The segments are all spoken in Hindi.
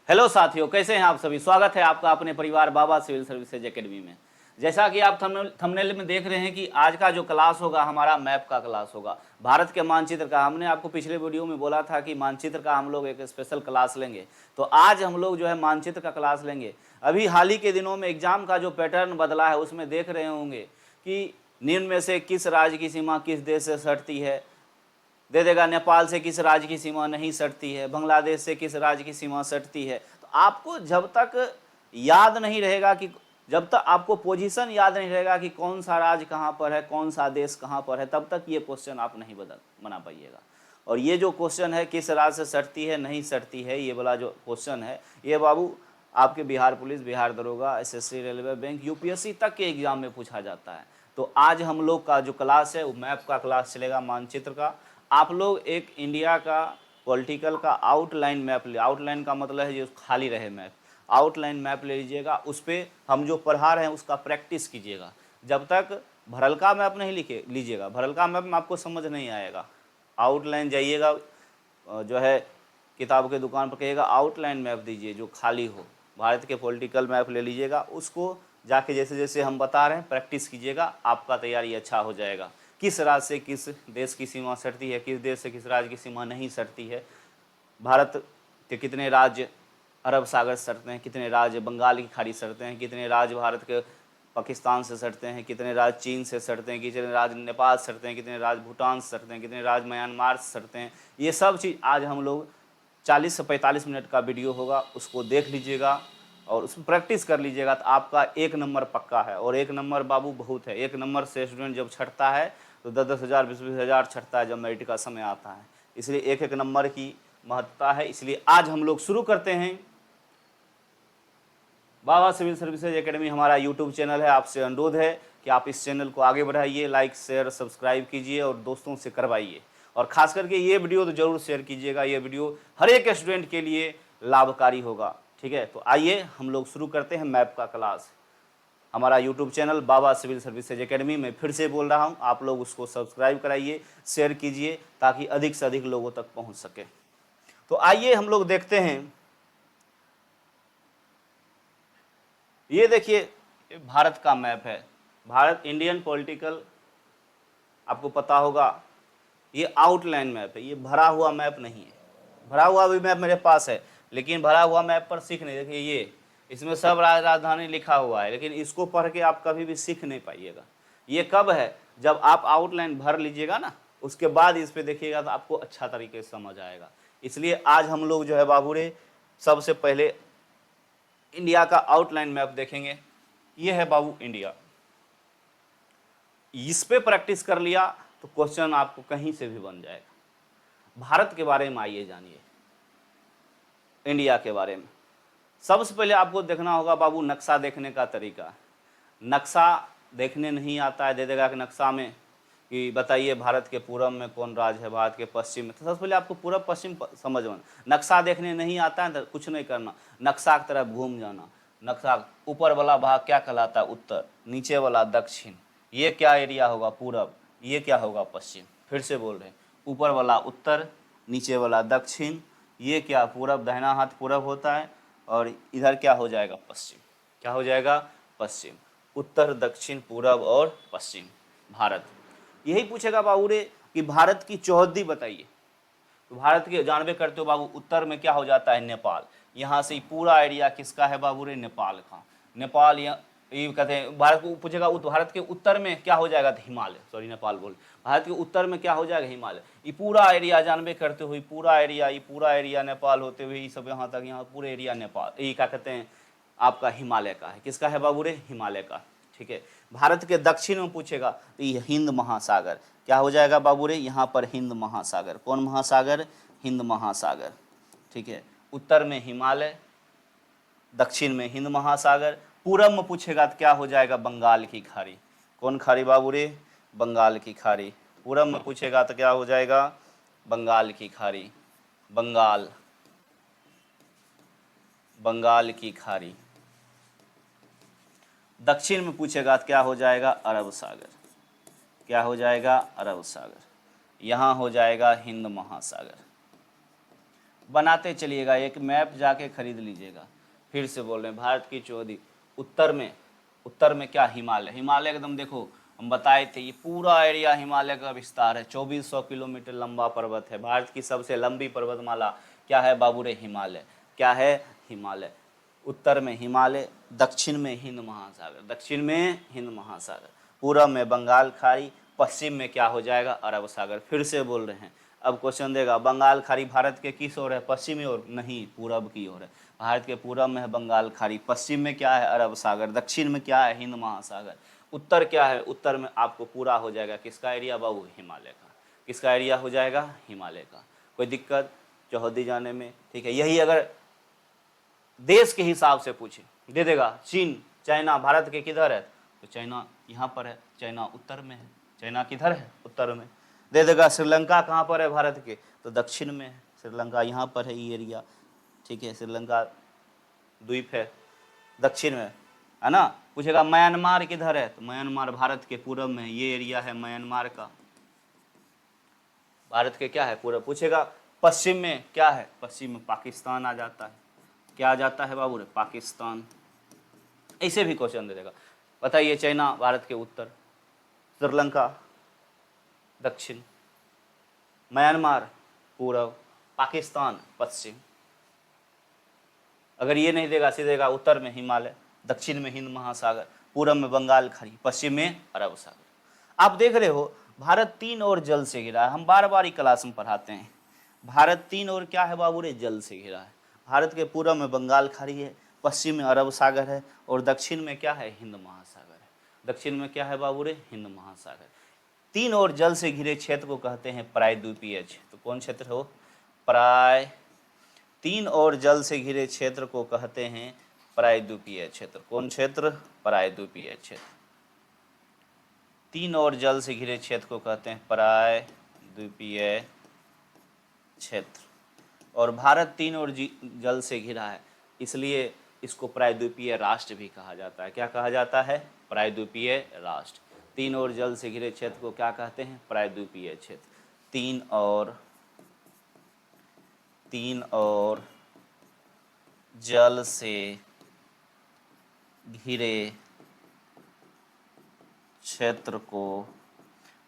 हेलो साथियों, कैसे हैं आप सभी। स्वागत है आपका अपने परिवार बाबा सिविल सर्विसेज एकेडमी में। जैसा कि आप थंबनेल में देख रहे हैं कि आज का जो क्लास होगा हमारा मैप का क्लास होगा, भारत के मानचित्र का। हमने आपको पिछले वीडियो में बोला था कि मानचित्र का हम लोग एक स्पेशल क्लास लेंगे, तो आज हम लोग जो है मानचित्र का क्लास लेंगे। अभी हाल ही के दिनों में एग्जाम का जो पैटर्न बदला है उसमें देख रहे होंगे कि निम्न में से किस राज्य की सीमा किस देश से सटती है। दे देगा नेपाल से किस राज्य की सीमा नहीं सटती है, बांग्लादेश से किस राज्य की सीमा सटती है। तो आपको जब तक याद नहीं रहेगा कि जब तक आपको पोजीशन याद नहीं रहेगा कि कौन सा राज्य कहाँ पर है, कौन सा देश कहाँ पर है, तब तक ये क्वेश्चन आप नहीं बना पाइएगा। और ये जो क्वेश्चन है किस राज्य से सटती है नहीं सटती है, ये वाला जो क्वेश्चन है ये बाबू आपके बिहार पुलिस, बिहार दरोगा, एसएससी, रेलवे, बैंक, यूपीएससी तक के एग्जाम में पूछा जाता है। तो आज हम लोग का जो क्लास है वो मैप का क्लास चलेगा, मानचित्र का। आप लोग एक इंडिया का पॉलिटिकल का आउटलाइन मैप ले, आउटलाइन का मतलब है जो खाली रहे मैप, आउटलाइन मैप ले लीजिएगा। उस पर हम जो पढ़ा रहे हैं उसका प्रैक्टिस कीजिएगा। जब तक भरलका मैप नहीं लिखे लीजिएगा, भरलका मैप में आपको समझ नहीं आएगा। आउटलाइन जाइएगा, जो है किताब के दुकान पर कहिएगा आउटलाइन मैप दीजिए जो खाली हो, भारत के पॉलिटिकल मैप ले लीजिएगा। उसको जाके जैसे जैसे हम बता रहे हैं प्रैक्टिस कीजिएगा, आपका तैयारी अच्छा हो जाएगा। किस राज्य से किस देश की सीमा सटती है, किस देश से किस राज्य की सीमा नहीं सटती है, भारत के कितने राज्य अरब सागर से सटते हैं, कितने राज्य बंगाल की खाड़ी से सटते हैं, कितने राज्य भारत के पाकिस्तान से सटते हैं, कितने राज्य चीन से सटते हैं, कितने राज्य नेपाल से सटते हैं, कितने राज्य भूटान से सटते हैं, कितने राज्य म्यांमार से सटते हैं। ये सब चीज़ आज हम लोग 40 से 45 मिनट का वीडियो होगा, उसको देख लीजिएगा और उसमें प्रैक्टिस कर लीजिएगा तो आपका 1 नंबर पक्का है। और 1 नंबर बाबू बहुत है। 1 नंबर से स्टूडेंट जब छटता है तो 10-10 हज़ार 20-20 हज़ार छटता है जब मेरिट का समय आता है। इसलिए 1-1 नंबर की महत्ता है। इसलिए आज हम लोग शुरू करते हैं। बाबा सिविल सर्विसेज एकेडमी हमारा यूट्यूब चैनल है। आपसे अनुरोध है कि आप इस चैनल को आगे बढ़ाइए, लाइक शेयर सब्सक्राइब कीजिए और दोस्तों से करवाइए। और खास करके ये वीडियो तो जरूर शेयर कीजिएगा, ये वीडियो हर एक स्टूडेंट के लिए लाभकारी होगा। ठीक है, तो आइए हम लोग शुरू करते हैं मैप का क्लास। हमारा यूट्यूब चैनल बाबा सिविल सर्विसेज एकेडमी में फिर से बोल रहा हूँ, आप लोग उसको सब्सक्राइब कराइए, शेयर कीजिए ताकि अधिक से अधिक लोगों तक पहुँच सके। तो आइए हम लोग देखते हैं। ये देखिए भारत का मैप है, भारत इंडियन पॉलिटिकल, आपको पता होगा ये आउटलाइन मैप है, ये भरा हुआ मैप नहीं है। भरा हुआ भी मैप मेरे पास है, लेकिन भरा हुआ मैप पर सीख नहीं। देखिए ये इसमें सब राजधानी लिखा हुआ है, लेकिन इसको पढ़ के आप कभी भी सीख नहीं पाइएगा। ये कब है, जब आप आउटलाइन भर लीजिएगा ना, उसके बाद इस पर देखिएगा तो आपको अच्छा तरीके से समझ आएगा। इसलिए आज हम लोग जो है बाबूरे सबसे पहले इंडिया का आउटलाइन मैप देखेंगे। ये है बाबू इंडिया। इस पे प्रैक्टिस कर लिया तो क्वेश्चन आपको कहीं से भी बन जाएगा। भारत के बारे में आइए जानिए, इंडिया के बारे में। सबसे पहले आपको देखना होगा बाबू नक्शा देखने का तरीका। नक्शा देखने नहीं आता है, दे देगा कि नक्शा में कि बताइए भारत के पूरब में कौन राज्य है, भारत के पश्चिम में। तो सबसे पहले आपको पूरब पश्चिम समझना। नक्शा देखने नहीं आता है तो कुछ नहीं करना, नक्शा की तरफ घूम जाना। नक्शा ऊपर वाला भाग क्या कहलाता है, उत्तर, नीचे वाला दक्षिण। ये क्या एरिया होगा, पूरब, ये क्या होगा, पश्चिम। फिर से बोल रहे हैं, ऊपर वाला उत्तर, नीचे वाला दक्षिण। ये क्या, पूरब, दाहिना हाथ पूरब होता है और इधर क्या हो जाएगा, पश्चिम। क्या हो जाएगा, पश्चिम। उत्तर, दक्षिण, पूरब और पश्चिम भारत। यही पूछेगा बाबू रे कि भारत की चौहद्दी बताइए। तो भारत के जानबे करते हो बाबू, उत्तर में क्या हो जाता है, नेपाल। यहाँ से पूरा एरिया किसका है बाबू रे, नेपाल का। नेपाल ये कहते हैं। भारत को पूछेगा भारत के उत्तर में क्या हो जाएगा, तो हिमालय, सॉरी नेपाल बोल, भारत के उत्तर में क्या हो जाएगा, हिमालय। ये पूरा एरिया जानबे करते हुए, पूरा एरिया, ये पूरा एरिया नेपाल होते हुए ये सब यहाँ तक, यहाँ पूरे एरिया नेपाल, ये क्या कहते हैं आपका, हिमालय का है। किसका है बाबू रे, हिमालय का। ठीक है, भारत के दक्षिण में पूछेगा तो ये हिंद महासागर। क्या हो जाएगा बाबू रे, यहाँ पर हिंद महासागर। कौन महासागर, हिंद महासागर। ठीक है, उत्तर में हिमालय, दक्षिण में हिंद महासागर। पूरब में पूछेगा तो क्या हो जाएगा, बंगाल की खाड़ी। कौन खाड़ी बाबू रे, बंगाल की खाड़ी। पूरब में पूछेगा तो क्या हो जाएगा, बंगाल की खाड़ी, बंगाल, बंगाल की खाड़ी। दक्षिण में पूछेगा तो क्या हो जाएगा, अरब सागर। क्या हो जाएगा, अरब सागर। यहाँ हो जाएगा हिंद महासागर। बनाते चलिएगा, एक मैप जाके खरीद लीजिएगा। फिर से बोल रहे हैं भारत की चौदी उत्तर में क्या हिमालय, हिमालय एकदम देखो हम बताए थे, ये पूरा एरिया हिमालय का विस्तार है। 2400 किलोमीटर लंबा पर्वत है। भारत की सबसे लंबी पर्वतमाला क्या है बाबू रे? हिमालय। क्या है? हिमालय। उत्तर में हिमालय, दक्षिण में हिंद महासागर, दक्षिण में हिंद महासागर, पूरब में बंगाल खाड़ी, पश्चिम में क्या हो जाएगा? अरब सागर। फिर से बोल रहे हैं, अब क्वेश्चन देगा बंगाल खाड़ी भारत के किस ओर है? पश्चिमी ओर? नहीं, पूरब की ओर है। भारत के पूरब में है बंगाल खाड़ी, पश्चिम में क्या है? अरब सागर, दक्षिण में क्या है? हिंद महासागर। उत्तर क्या है? उत्तर में आपको पूरा हो जाएगा किसका एरिया बाबू? हिमालय का। किसका एरिया हो जाएगा? हिमालय का। कोई दिक्कत चौहद्दी जाने में? ठीक है। यही अगर देश के हिसाब से पूछे दे देगा चीन, चाइना भारत के किधर है? तो चाइना यहाँ पर है, चाइना उत्तर में है। चाइना किधर है? उत्तर में। दे देगा श्रीलंका कहाँ पर है भारत के? तो दक्षिण में है। श्रीलंका यहाँ पर है, ये एरिया। ठीक है, श्रीलंका द्वीप है, दक्षिण में है ना। पूछेगा म्यांमार किधर है? तो म्यांमार भारत के पूरब में है, ये एरिया है म्यांमार का। भारत के क्या है? पूरब। पूछेगा पश्चिम में क्या है? पश्चिम में पाकिस्तान आ जाता है। क्या आ जाता है बाबू रे? पाकिस्तान। ऐसे भी क्वेश्चन दे देगा। बताइए, चाइना भारत के उत्तर, श्रीलंका दक्षिण, म्यांमार पूरब, पाकिस्तान पश्चिम। अगर ये नहीं देगा, सीधे देगा उत्तर में हिमालय, दक्षिण में हिंद महासागर, पूरब में बंगाल खाड़ी, पश्चिम में अरब सागर। आप देख रहे हो भारत तीन ओर जल से घिरा है। हम बार बार ही क्लास में पढ़ाते हैं, भारत तीन ओर क्या है बाबू रे? जल से घिरा है। भारत के पूरब में बंगाल खाड़ी है, पश्चिम में अरब सागर है, और दक्षिण में क्या है? हिंद महासागर है। दक्षिण में क्या है बाबू रे? हिंद महासागर। तीन ओर जल से घिरे क्षेत्र को कहते हैं प्रायद्वीपीय क्षेत्र। तो कौन क्षेत्र हो? तीन ओर जल से घिरे क्षेत्र को कहते हैं प्रायद्वीपीय क्षेत्र। कौन क्षेत्र? प्रायद्वीपीय क्षेत्र। तीन ओर जल से घिरे क्षेत्र को कहते हैं प्रायद्वीपीय क्षेत्र। और भारत तीन ओर जल से घिरा है, इसलिए इसको प्रायद्वीपीय राष्ट्र भी कहा जाता है। क्या कहा जाता है? प्रायद्वीपीय राष्ट्र। तीन ओर जल से घिरे क्षेत्र को क्या कहते हैं? प्रायद्वीपीय क्षेत्र। तीन और जल से घिरे क्षेत्र को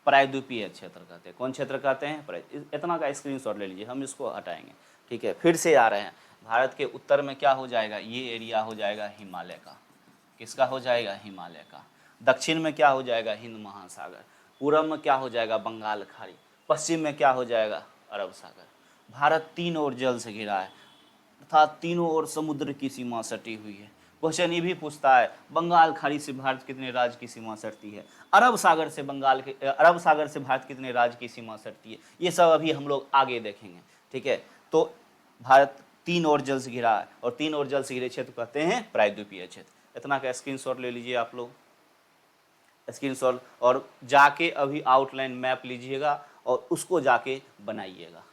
प्रायद्वीपीय क्षेत्र कहते हैं। कौन क्षेत्र कहते हैं? इतना का स्क्रीनशॉट ले लीजिए, हम इसको हटाएंगे। ठीक है, फिर से आ रहे हैं। भारत के उत्तर में क्या हो जाएगा? ये एरिया हो जाएगा हिमालय का। किसका हो जाएगा? हिमालय का। दक्षिण में क्या हो जाएगा? हिंद महासागर। पूरब में क्या हो जाएगा? बंगाल खाड़ी। पश्चिम में क्या हो जाएगा? अरब सागर। भारत तीन ओर जल से घिरा है, अर्थात तीनों ओर समुद्र की सीमा सटी हुई है। क्वेश्चन ये भी पूछता है बंगाल खाड़ी से भारत कितने राज्य की सीमा सटती है? अरब सागर से भारत कितने राज्य की सीमा सटती है? ये सब अभी हम लोग आगे देखेंगे। ठीक है, तो भारत तीन ओर जल से घिरा है, और तीन ओर जल से घिरे क्षेत्र कहते हैं प्रायद्वीपीय क्षेत्र। इतना का स्क्रीनशॉट ले लीजिए आप लोग, स्क्रीनशॉट, और जाके अभी आउटलाइन मैप लीजिएगा और उसको जाके बनाइएगा।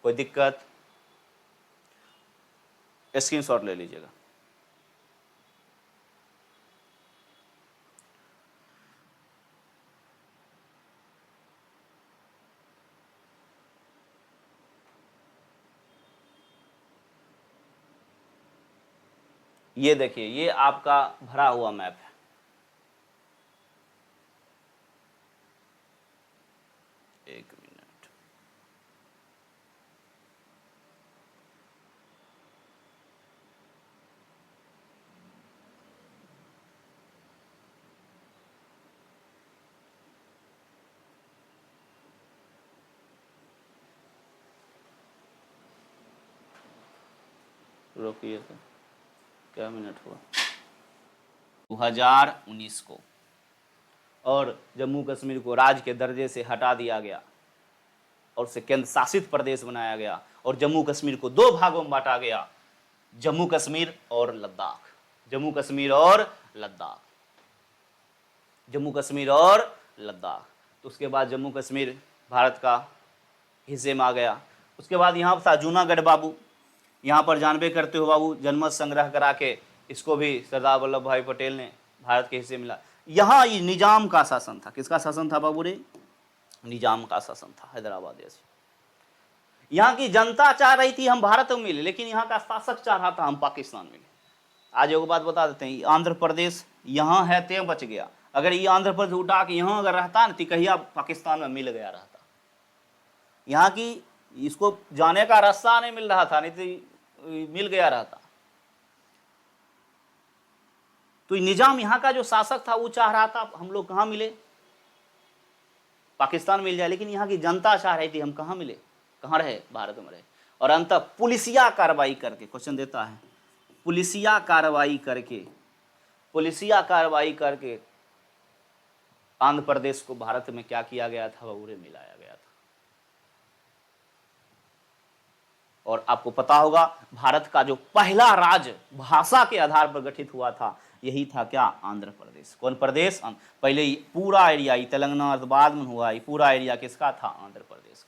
कोई दिक्कत? स्क्रीनशॉट ले लीजिएगा। ये देखिए, ये आपका भरा हुआ मैप है। एक मिनट, रोकिए तो क्या मिनट हुआ? 2019 को, और जम्मू कश्मीर को राज्य के दर्जे से हटा दिया गया और उसे केंद्र शासित प्रदेश बनाया गया, और जम्मू कश्मीर को दो भागों में बांटा गया, जम्मू कश्मीर और लद्दाख। जम्मू कश्मीर और लद्दाख, जम्मू कश्मीर और लद्दाख। तो उसके बाद जम्मू कश्मीर भारत का हिस्से में आ गया। उसके बाद यहाँ पर था जूनागढ़ बाबू, यहाँ पर जानबे करते हो बाबू, जनमत संग्रह करा के इसको भी सरदार वल्लभ भाई पटेल ने भारत के हिस्से मिला। यहाँ ये निजाम का शासन था। किसका शासन था बाबू रे? निजाम का शासन था, हैदराबाद जैसे। यहाँ की जनता चाह रही थी हम भारत में मिले, लेकिन यहाँ का शासक चाह रहा था हम पाकिस्तान मिले। आज एक बात बता देते हैं, आंध्र प्रदेश यहाँ है ते बच गया, अगर ये आंध्र प्रदेश उठा के यहाँ अगर रहता ना तो कहिया पाकिस्तान में मिल गया रहता। यहाँ की इसको जाने का रास्ता नहीं मिल रहा था, नहीं तो मिल गया रहता। तो निजाम यहाँ का जो शासक था वो चाह रहा था हम लोग कहाँ मिले, पाकिस्तान मिल जाए, लेकिन यहाँ की जनता चाह रही थी हम कहाँ मिले, कहाँ रहे, भारत में रहे। और अंततः पुलिसिया कार्रवाई करके, क्वेश्चन देता है, पुलिसिया कार्रवाई करके आंध्र प्रदेश को भारत में क्या किया गया था, वह मिलाया गया था। और आपको पता होगा भारत का जो पहला राज्य भाषा के आधार पर गठित हुआ था यही था क्या, आंध्र प्रदेश। कौन प्रदेश, पहले पूरा एरिया, तेलंगाना बाद में हुआ, पूरा एरिया किसका था, आंध्र प्रदेश।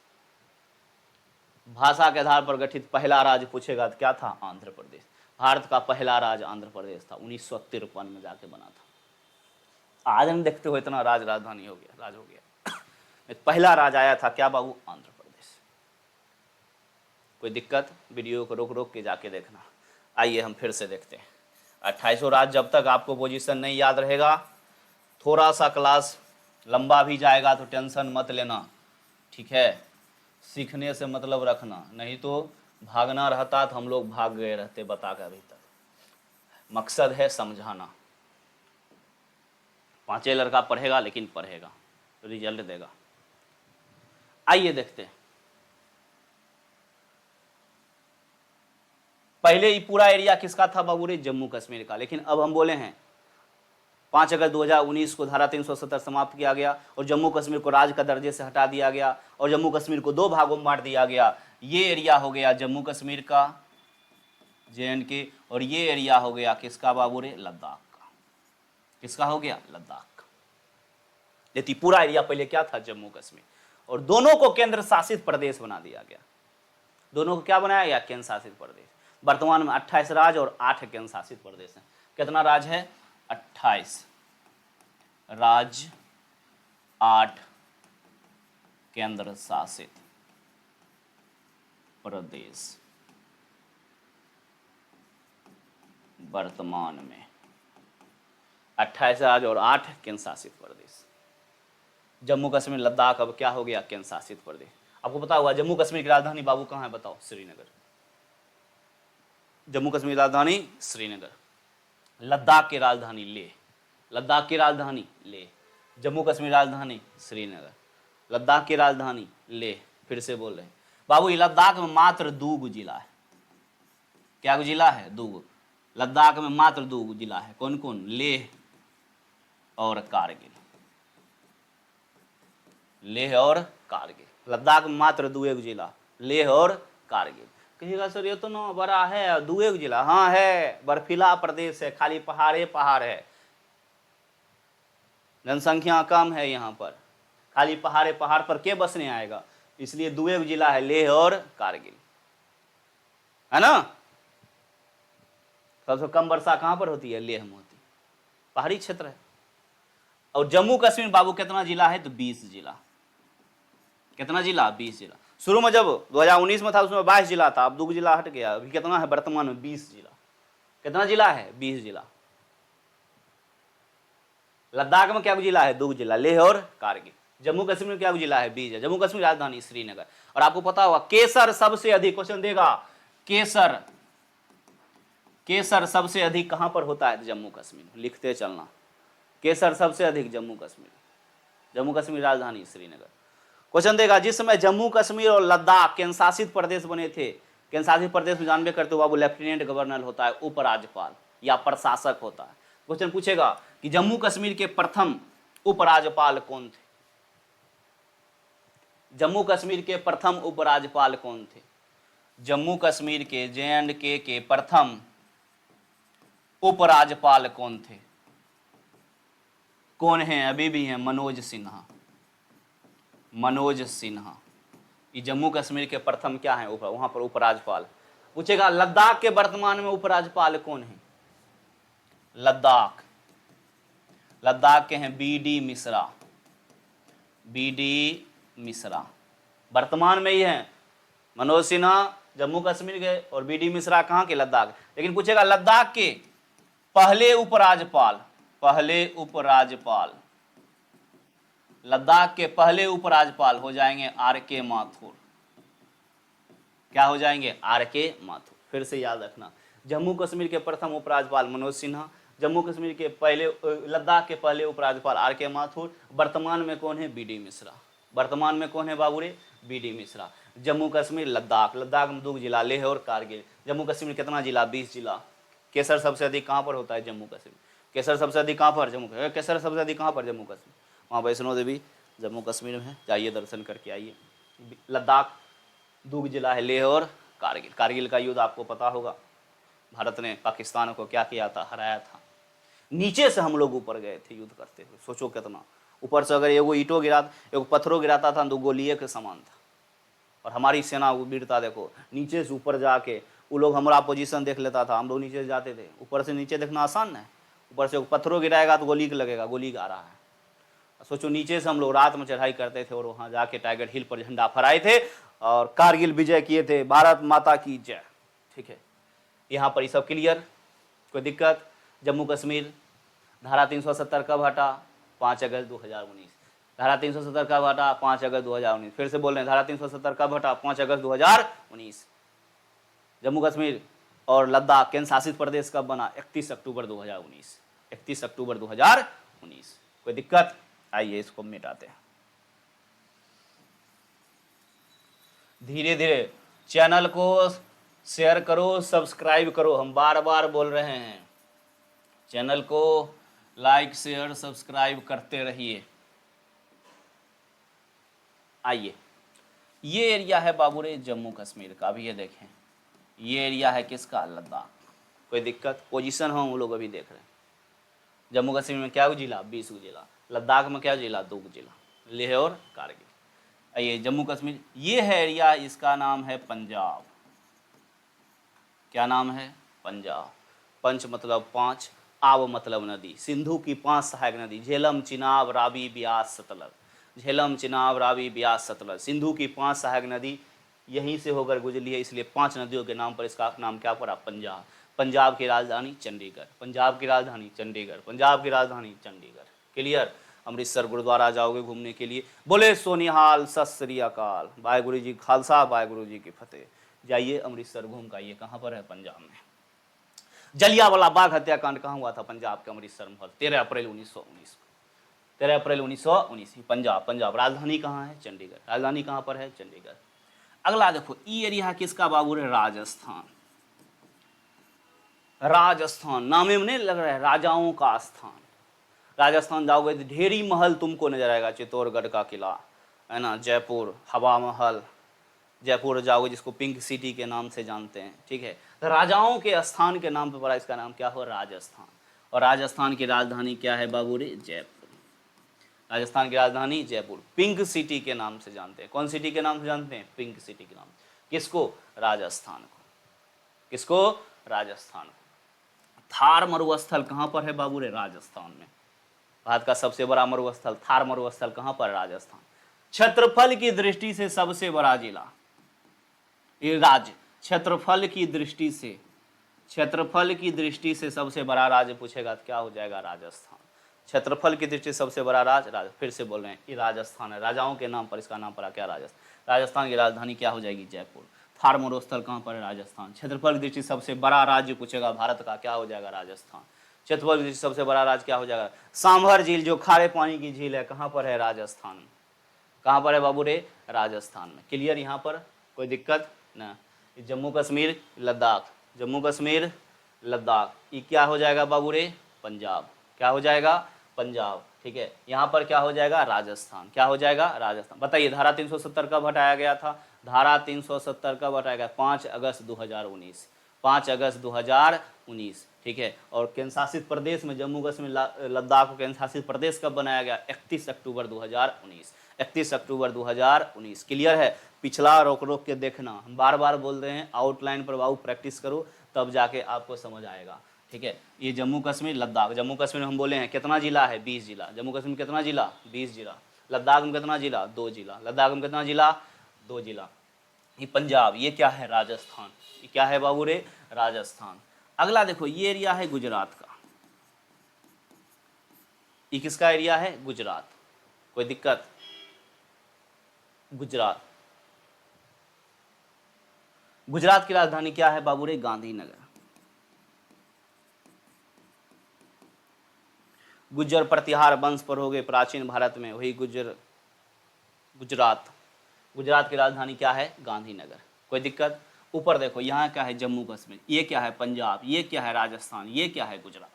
भाषा के आधार पर गठित पहला राज्य पूछेगा तो क्या था, आंध्र प्रदेश। भारत का पहला राज्य आंध्र प्रदेश था, 1953 में जाके बना था। आज हम देखते हो इतना राजधानी हो गया, राज हो गया। पहला राज आया था क्या बाबू, आंध्र प्रदेश। कोई दिक्कत, वीडियो को रोक रोक के जाके देखना। आइए हम फिर से देखते हैं 2800 राज्य। जब तक आपको पोजीशन नहीं याद रहेगा, थोड़ा सा क्लास लंबा भी जाएगा तो टेंशन मत लेना, ठीक है। सीखने से मतलब रखना, नहीं तो भागना रहता तो हम लोग भाग गए रहते बता कर। अभी तक मकसद है समझाना। 5 लड़का पढ़ेगा, लेकिन पढ़ेगा तो रिजल्ट देगा। आइए देखते हैं। पहले ही पूरा एरिया किसका था बाबू रे, जम्मू कश्मीर का। लेकिन अब हम बोले हैं 5 अगस्त 2019 को धारा 370 समाप्त किया गया और जम्मू कश्मीर को राज्य का दर्जे से हटा दिया गया और जम्मू कश्मीर को 2 भागों में बांट दिया गया। ये एरिया हो गया जम्मू कश्मीर का, JNK, और ये एरिया हो गया किसका बाबू रे, लद्दाख का। किसका हो गया, लद्दाख का। लेकिन पूरा एरिया पहले क्या था, जम्मू कश्मीर। और दोनों को केंद्र शासित प्रदेश बना दिया गया। दोनों को क्या बनाया गया, केंद्र शासित प्रदेश। वर्तमान में 28 राज्य और 8 केंद्र शासित प्रदेश हैं। कितना राज्य है, 28 राज्य, 8 केंद्र शासित प्रदेश वर्तमान में। 28 राज्य और 8 केंद्र शासित प्रदेश। जम्मू कश्मीर लद्दाख अब क्या हो गया, केंद्र शासित प्रदेश। आपको पता हुआ जम्मू कश्मीर की राजधानी बाबू कहाँ है, बताओ, श्रीनगर। जम्मू कश्मीर राजधानी श्रीनगर। लद्दाख की राजधानी लेह। लद्दाख की राजधानी लेह। जम्मू कश्मीर राजधानी श्रीनगर। लद्दाख की राजधानी लेह। फिर से बोल रहे हैं बाबू, ये लद्दाख में मात्र 2 जिला है। क्या जिला है, 2। लद्दाख में मात्र 2 जिला है। कौन कौन, लेह और कारगिल। लेह और कारगिल। लद्दाख में मात्र 2 जिला, लेह और कारगिल। कहिएगा सर ये तो ना बड़ा है, 2 जिला। हाँ है, बर्फीला प्रदेश है, खाली पहाड़े पहाड़ है, जनसंख्या कम है यहाँ पर, खाली पहाड़े पहाड़ पर के बसने आएगा, इसलिए 2 जिला है, लेह और कारगिल, है ना। सबसे कम वर्षा कहाँ पर होती है, लेह में होती है, पहाड़ी क्षेत्र है। और जम्मू कश्मीर बाबू कितना जिला है, तो 20 जिला। कितना जिला, 20 जिला। शुरू में जब 2019 में था उसमें 22 जिला था, अब 2 जिला हट गया, अभी कितना है वर्तमान में, 20 जिला। कितना जिला है, 20 जिला। लद्दाख में क्या जिला है, 2 जिला, लेह और कारगिल। जम्मू कश्मीर में क्या जिला है, 20 है। जम्मू कश्मीर राजधानी श्रीनगर। और आपको पता होगा केसर सबसे अधिक, क्वेश्चन देगा, केसर सबसे अधिक कहां पर होता है, जम्मू कश्मीर। लिखते चलना, केसर सबसे अधिक जम्मू कश्मीर। जम्मू कश्मीर राजधानी श्रीनगर। क्वेश्चन देगा जिस समय जम्मू कश्मीर और लद्दाख केंद्र शासित प्रदेश बने थे, केंद्र शासित प्रदेश में जानबे करते हो बाबू, लेफ्टिनेंट गवर्नर होता है, उपराज्यपाल या प्रशासक होता है। क्वेश्चन पूछेगा कि जम्मू कश्मीर के प्रथम उपराज्यपाल कौन थे। जम्मू कश्मीर के प्रथम उपराज्यपाल कौन थे। जम्मू कश्मीर के JNK के प्रथम उपराज्यपाल कौन थे, कौन हैं, अभी भी हैं, मनोज सिन्हा। मनोज सिन्हा ये जम्मू कश्मीर के प्रथम क्या हैं, वहां पर उपराज्यपाल। पूछेगा लद्दाख के वर्तमान में उपराज्यपाल कौन है। लद्दाख के हैं BD मिश्रा। वर्तमान में ही हैं, मनोज सिन्हा जम्मू कश्मीर के और बी डी मिश्रा कहाँ के, लद्दाख। लेकिन पूछेगा लद्दाख के पहले उपराज्यपाल, पहले उपराज्यपाल, लद्दाख के पहले उपराज्यपाल हो जाएंगे आर के माथुर। क्या हो जाएंगे, आर के माथुर। फिर से याद रखना, जम्मू कश्मीर के प्रथम उपराज्यपाल मनोज सिन्हा, जम्मू कश्मीर के पहले, लद्दाख के पहले उपराज्यपाल आर के माथुर। वर्तमान में कौन है, बी डी मिश्रा। वर्तमान में कौन है बाबूरे, बी डी मिश्रा। जम्मू कश्मीर लद्दाख, लद्दाख में 2 जिला लेह और कारगिल। जम्मू कश्मीर कितना जिला, 20 जिला। केसर सबसे अधिक कहाँ पर होता है, जम्मू कश्मीर। केसर सबसे अधिक कहाँ पर, जम्मू कश्मीर। केसर सबसे अधिक कहाँ पर, जम्मू कश्मीर। वहाँ वैष्णो देवी जम्मू कश्मीर में है, जाइए दर्शन करके आइए। लद्दाख 2 जिला है, लेह और कारगिल। कारगिल का युद्ध आपको पता होगा, भारत ने पाकिस्तान को क्या किया था, हराया था। नीचे से हम लोग ऊपर गए थे युद्ध करते हुए, सोचो कितना। ऊपर से अगर एगो ईंटों एगो पत्थरों गिराता था तो गोलिये के समान था। और हमारी सेना वीरता देखो, नीचे से ऊपर जाके वो लोग हमारा पोजीशन देख लेता था, हम लोग नीचे से जाते थे। ऊपर से नीचे देखना आसान है, ऊपर से पत्थरों गिराएगा तो गोली लगेगा, गोली आ रहा है। सोचो नीचे से हम लोग रात में चढ़ाई करते थे और वहाँ जाके टाइगर हिल पर झंडा फहराए थे और कारगिल विजय किए थे। भारत माता की जय। ठीक है, यहाँ पर ये सब क्लियर, कोई दिक्कत। जम्मू कश्मीर धारा 370 कब हटा, 5 अगस्त 2019। धारा 370 कब हटा, 5 अगस्त 2019। फिर से बोल रहे हैं, धारा 370 कब हटा, 5 अगस्त 2019। जम्मू कश्मीर और लद्दाख केंद्र शासित प्रदेश कब बना, 31 अक्टूबर 2019। 31 अक्टूबर 2019। कोई दिक्कत, आइए इसको मिटाते हैं। धीरे धीरे चैनल को शेयर करो, सब्सक्राइब करो, हम बार बार बोल रहे हैं। चैनल को लाइक शेयर सब्सक्राइब करते रहिए। आइए, ये एरिया है बाबूरे जम्मू कश्मीर का। अभी ये देखें, ये एरिया है किसका, लद्दाख। कोई दिक्कत, पोजीशन हम लोग अभी देख रहे हैं। जम्मू कश्मीर में क्या जिला, 20 जिला। लद्दाख में क्या जिला, 2 जिला, लेह और कारगिल। आइए जम्मू कश्मीर, ये है एरिया, इसका नाम है पंजाब। क्या नाम है, पंजाब। पंच मतलब 5, आब मतलब नदी। सिंधु की 5 सहायक नदी, झेलम, चिनाब, रावी, ब्यास, सतलज। झेलम, चिनाब, रावी, ब्यास, सतलज। सिंधु की 5 सहायक नदी यहीं से होकर गुजरी है, इसलिए 5 नदियों के नाम पर इसका नाम क्या पड़ा, पंजाब। पंजाब की राजधानी चंडीगढ़, पंजाब की राजधानी चंडीगढ़, पंजाब की राजधानी चंडीगढ़। क्लियर। अमृतसर गुरुद्वारा जाओगे घूमने के लिए, बोले सोनिहाल, सत श्री अकाल, वाहेगुरु जी खालसा, वाहेगुरु जी की फतेह। जाइए अमृतसर घूम का, ये कहाँ पर है, पंजाब में। जलियांवाला बाग हत्याकांड कहाँ हुआ था, पंजाब के अमृतसर में, 13 अप्रैल 1919। 13 अप्रैल 1919, पंजाब। पंजाब राजधानी कहाँ है, चंडीगढ़। राजधानी कहाँ पर है, चंडीगढ़। अगला देखो, ये एरिया किसका बाबू रे, राजस्थान। राजस्थान नामे में नहीं लग रहा है, राजाओं का स्थान। राजस्थान जाओगे तो ढेरी महल तुमको नजर आएगा, चित्तौड़गढ़ का किला है ना, जयपुर हवा महल। जयपुर जाओगे जिसको पिंक सिटी के नाम से जानते हैं, ठीक है। तो राजाओं के स्थान के नाम पर पड़ा, इसका नाम क्या हो, राजस्थान। और राजस्थान की राजधानी क्या है बाबू रे, जयपुर। राजस्थान की राजधानी जयपुर, पिंक सिटी के नाम से जानते हैं। कौन सिटी के नाम से जानते हैं, पिंक सिटी के नाम। किसको, राजस्थान को। किसको, राजस्थान को। थार मरुस्थल कहाँ पर है बाबू रे, राजस्थान में। भारत का सबसे बड़ा मरुस्थल, थार मरुस्थल कहाँ पर, राजस्थान। क्षेत्रफल की दृष्टि से सबसे बड़ा जिला, ये राज्य। क्षेत्रफल की दृष्टि से, क्षेत्रफल की दृष्टि से सबसे बड़ा राज्य पूछेगा तो क्या हो जाएगा, राजस्थान। क्षेत्रफल की दृष्टि से सबसे बड़ा राज्य, फिर से बोल रहे हैं, ये राजस्थान है। राजाओं के नाम पर इसका नाम पड़ा क्या, राजस्थान। राजस्थान की राजधानी क्या हो जाएगी, जयपुर। थार मरुस्थल कहाँ पर है, राजस्थान। क्षेत्रफल की दृष्टि से सबसे बड़ा राज्य पूछेगा भारत का, क्या हो जाएगा, राजस्थान। क्षेत्रफल की दृष्टि से सबसे बड़ा राज्य क्या हो जाएगा, सांभर झील, जो खारे पानी की झील है, कहाँ पर है, राजस्थान में। कहाँ पर है बाबू रे, राजस्थान में। क्लियर यहाँ पर, कोई दिक्कत ना। जम्मू कश्मीर लद्दाख, जम्मू कश्मीर लद्दाख, ये क्या हो जाएगा बाबू रे, पंजाब। क्या हो जाएगा, पंजाब, ठीक है। यहाँ पर क्या हो जाएगा, राजस्थान। क्या हो जाएगा, राजस्थान। बताइए धारा 370 कब हटाया गया था, धारा 370 कब हटाया गया, 5 अगस्त 2019। 5 अगस्त 2019, ठीक है। और केंद्र शासित प्रदेश में जम्मू कश्मीर लद्दाख को केंद्र शासित प्रदेश कब बनाया गया, 31 अक्टूबर 2019। 31 अक्टूबर 2019। क्लियर है। पिछला रोक रोक के देखना, हम बार बार बोल रहे हैं, आउटलाइन पर बाबू प्रैक्टिस करो, तब जाके आपको समझ आएगा, ठीक है। ये जम्मू कश्मीर लद्दाख, जम्मू कश्मीर में हम बोले हैं कितना जिला है, 20 जिला। जम्मू कश्मीर में कितना जिला, 20 जिला। लद्दाख में कितना जिला, 2 जिला। लद्दाख में कितना जिला, 2 जिला। ये पंजाब, ये क्या है राजस्थान, ये क्या है बाबू रे राजस्थान। अगला देखो ये एरिया है गुजरात का, ये किसका एरिया है गुजरात, कोई दिक्कत, गुजरात। गुजरात की राजधानी क्या है बाबू रे गांधीनगर। गुज्जर प्रतिहार वंश पर हो गए प्राचीन भारत में, वही गुजरात। गुजरात की राजधानी क्या है गांधीनगर, कोई दिक्कत। ऊपर देखो यहाँ क्या है जम्मू कश्मीर, ये क्या है पंजाब, ये क्या है राजस्थान, ये क्या है गुजरात।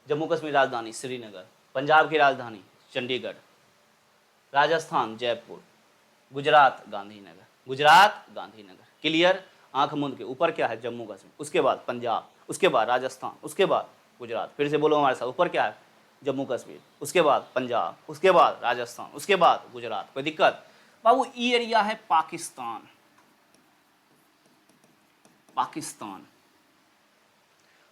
जम्मू कश्मीर राजधानी श्रीनगर, पंजाब की राजधानी चंडीगढ़, राजस्थान जयपुर, गुजरात गांधीनगर, गुजरात गांधीनगर। क्लियर, आंख मूंद के। ऊपर क्या है जम्मू कश्मीर, उसके बाद पंजाब, उसके बाद राजस्थान, उसके बाद गुजरात। फिर से बोलो हमारे साथ, ऊपर क्या है जम्मू कश्मीर, उसके बाद पंजाब, उसके बाद राजस्थान, उसके बाद गुजरात। कोई दिक्कत बाबू। ई एरिया है पाकिस्तान, पाकिस्तान।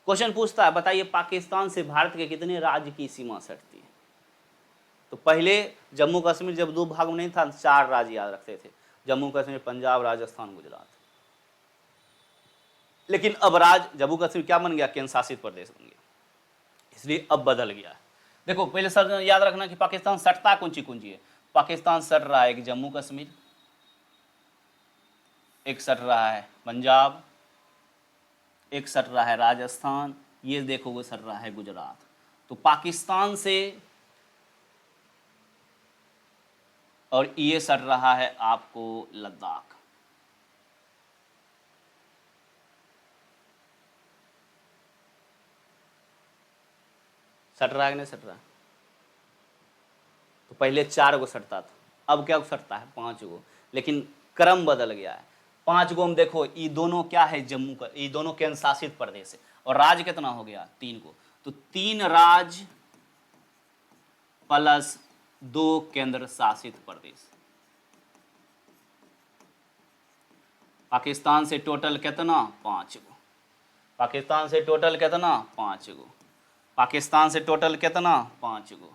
क्वेश्चन पूछता है बताइए पाकिस्तान से भारत के कितने राज्य की सीमा सटती है। तो पहले जम्मू कश्मीर जब दो भाग में नहीं था, 4 राज्य याद रखते थे, जम्मू कश्मीर पंजाब राजस्थान गुजरात। लेकिन अब जम्मू कश्मीर क्या बन गया केंद्र शासित प्रदेश बन गया, इसलिए अब बदल गया है। देखो पहले सर याद रखना कि पाकिस्तान सटता कौन सी है। पाकिस्तान सट रहा है एक जम्मू कश्मीर, एक सट रहा है पंजाब, एक सट रहा है राजस्थान, ये देखो वो सट रहा है गुजरात। तो पाकिस्तान से और ये सट रहा है आपको लद्दाख। सट रहा है कि नहीं सट रहा। तो पहले 4 गो सटता था, अब क्या सटता है 5 गो, लेकिन क्रम बदल गया है। 5 गो में देखो ये दोनों क्या है जम्मू का, ये दोनों केंद्र शासित प्रदेश है। और राज्य कितना हो गया 3 गो, तो 3 राज्य प्लस 2 केंद्र शासित प्रदेश। पाकिस्तान से टोटल कितना 5 गो, पाकिस्तान से टोटल कितना 5 गो, पाकिस्तान से टोटल कितना 5 गो,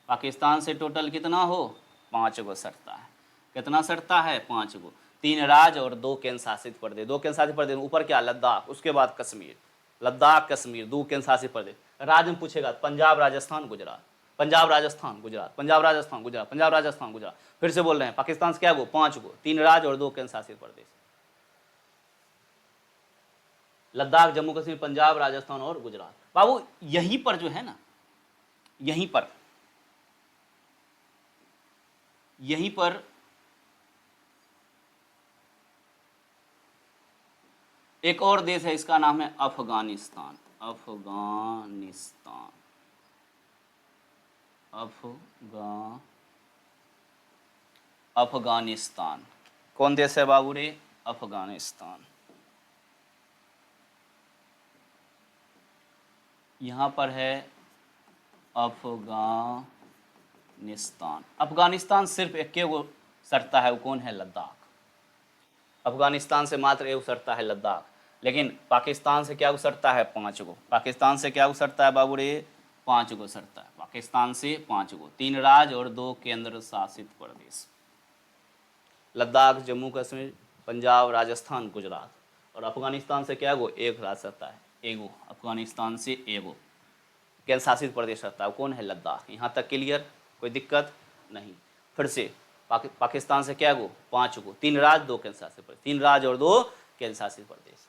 पाकिस्तान से टोटल कितना हो 5 गो सटता है। कितना सटता है 5 गो, 3 राज्य और 2 केंद्र शासित प्रदेश। 2 केंद्र शासित प्रदेश ऊपर क्या लद्दाख, उसके बाद कश्मीर, लद्दाख कश्मीर 2 केंद्र शासित प्रदेश। राज्य में पूछेगा पंजाब राजस्थान गुजरात, पंजाब राजस्थान गुजरात, पंजाब राजस्थान गुजरात, पंजाब राजस्थान गुजरात। फिर से बोल रहे हैं पाकिस्तान से क्या गो 5 गो, 3 राज्य और 2 केंद्र शासित प्रदेश। लद्दाख जम्मू कश्मीर पंजाब राजस्थान और गुजरात। बाबू यहीं पर जो है ना, यहीं पर एक और देश है, इसका नाम है अफगानिस्तान। अफगानिस्तान, अफगानिस्तान कौन देश है बाबू रे अफगानिस्तान। यहाँ पर है अफगानिस्तान। अफगानिस्तान सिर्फ एक गो सटता है, वो कौन है लद्दाख। अफगानिस्तान से मात्र एक सटता है लद्दाख, लेकिन पाकिस्तान से क्या सटता है 5 गो। पाकिस्तान से क्या सटता है बाबू रे 5 गो सटता है, पाकिस्तान से 5 गो, 3 राज्य और 2 केंद्र शासित प्रदेश। लद्दाख जम्मू कश्मीर पंजाब राजस्थान गुजरात। और अफगानिस्तान से क्या गो एक राज्य सटता है, एगो। अफगानिस्तान से एगो केंद्र शासित प्रदेश रहता है, कौन है लद्दाख। यहाँ तक क्लियर, कोई दिक्कत नहीं। फिर से पाकिस्तान से क्या गो 5 गो, 3 राज्य 2 केंद्र शासित प्रदेश, 3 राज्य और 2 केंद्र शासित प्रदेश।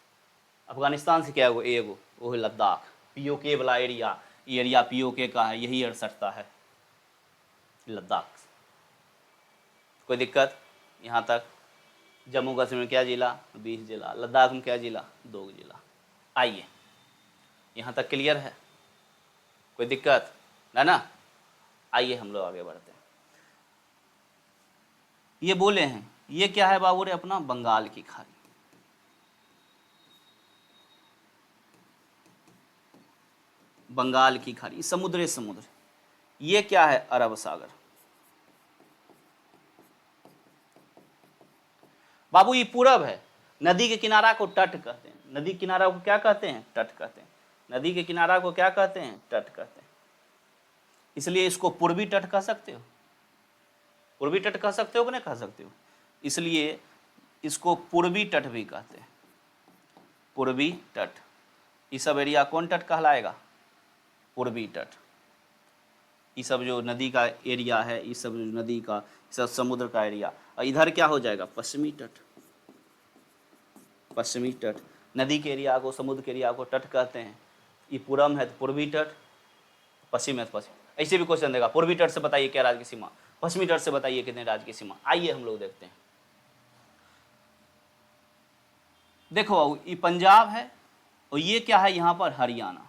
अफगानिस्तान से क्या गो एगो, वो है लद्दाख। पीओके वाला एरिया, ये एरिया पीओके का है, यही सटता है लद्दाख। कोई दिक्कत यहाँ तक। जम्मू कश्मीर में क्या जिला 20 जिला, लद्दाख में क्या जिला 2 जिला। आइए यहाँ तक क्लियर है, कोई दिक्कत ना। आइए हम लोग आगे बढ़ते हैं। ये बोले हैं ये क्या है बाबू रे अपना बंगाल की खाड़ी। बंगाल की खाड़ी समुद्र समुद्र। ये क्या है अरब सागर। बाबू ये पूरब है, नदी के किनारा को तट कहते हैं। नदी किनारा को क्या कहते हैं तट कहते हैं। नदी के किनारा को क्या कहते हैं तट कहते हैं। इसलिए इसको पूर्वी तट कह सकते हो, पूर्वी तट कह सकते हो कि नहीं कह सकते हो, इसलिए इसको पूर्वी तट भी कहते हैं, पूर्वी तट। ये सब एरिया कौन तट कहलाएगा, पूर्वी तट। ये सब जो नदी का एरिया है, ये सब जो नदी का, सब समुद्र का एरिया। और इधर क्या हो जाएगा, पश्चिमी तट, पश्चिमी तट। नदी के एरिया को, समुद्र के एरिया को तट कहते हैं। ये पूरम है तो पूर्वी तट, पश्चिम है तो पश्चिम। ऐसे भी क्वेश्चन देगा, पूर्वी तट से बताइए क्या राज्य की सीमा, पश्चिमी तट से बताइए कितने राज्य की सीमा। आइए हम लोग देखते हैं। देखो ये पंजाब है और ये क्या है यहाँ पर, हरियाणा।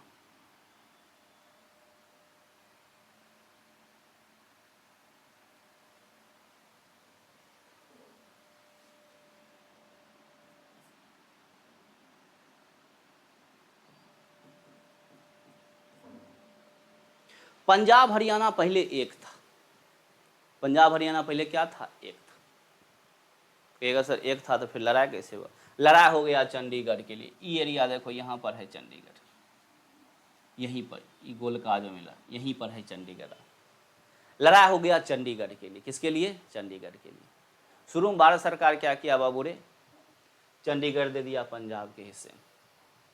पंजाब हरियाणा पहले एक था, पंजाब हरियाणा पहले क्या था, एक था। कहेगा सर एक था तो फिर लड़ाई कैसे हुआ, लड़ाई हो गया चंडीगढ़ के लिए। ये एरिया देखो यहाँ पर है चंडीगढ़, यहीं पर ये गोल का जो मिला यहीं पर है चंडीगढ़। लड़ाई हो गया चंडीगढ़ के लिए, किसके लिए, चंडीगढ़ के लिए। शुरू में भारत सरकार क्या किया बाबू रे, चंडीगढ़ दे दिया पंजाब के हिस्से।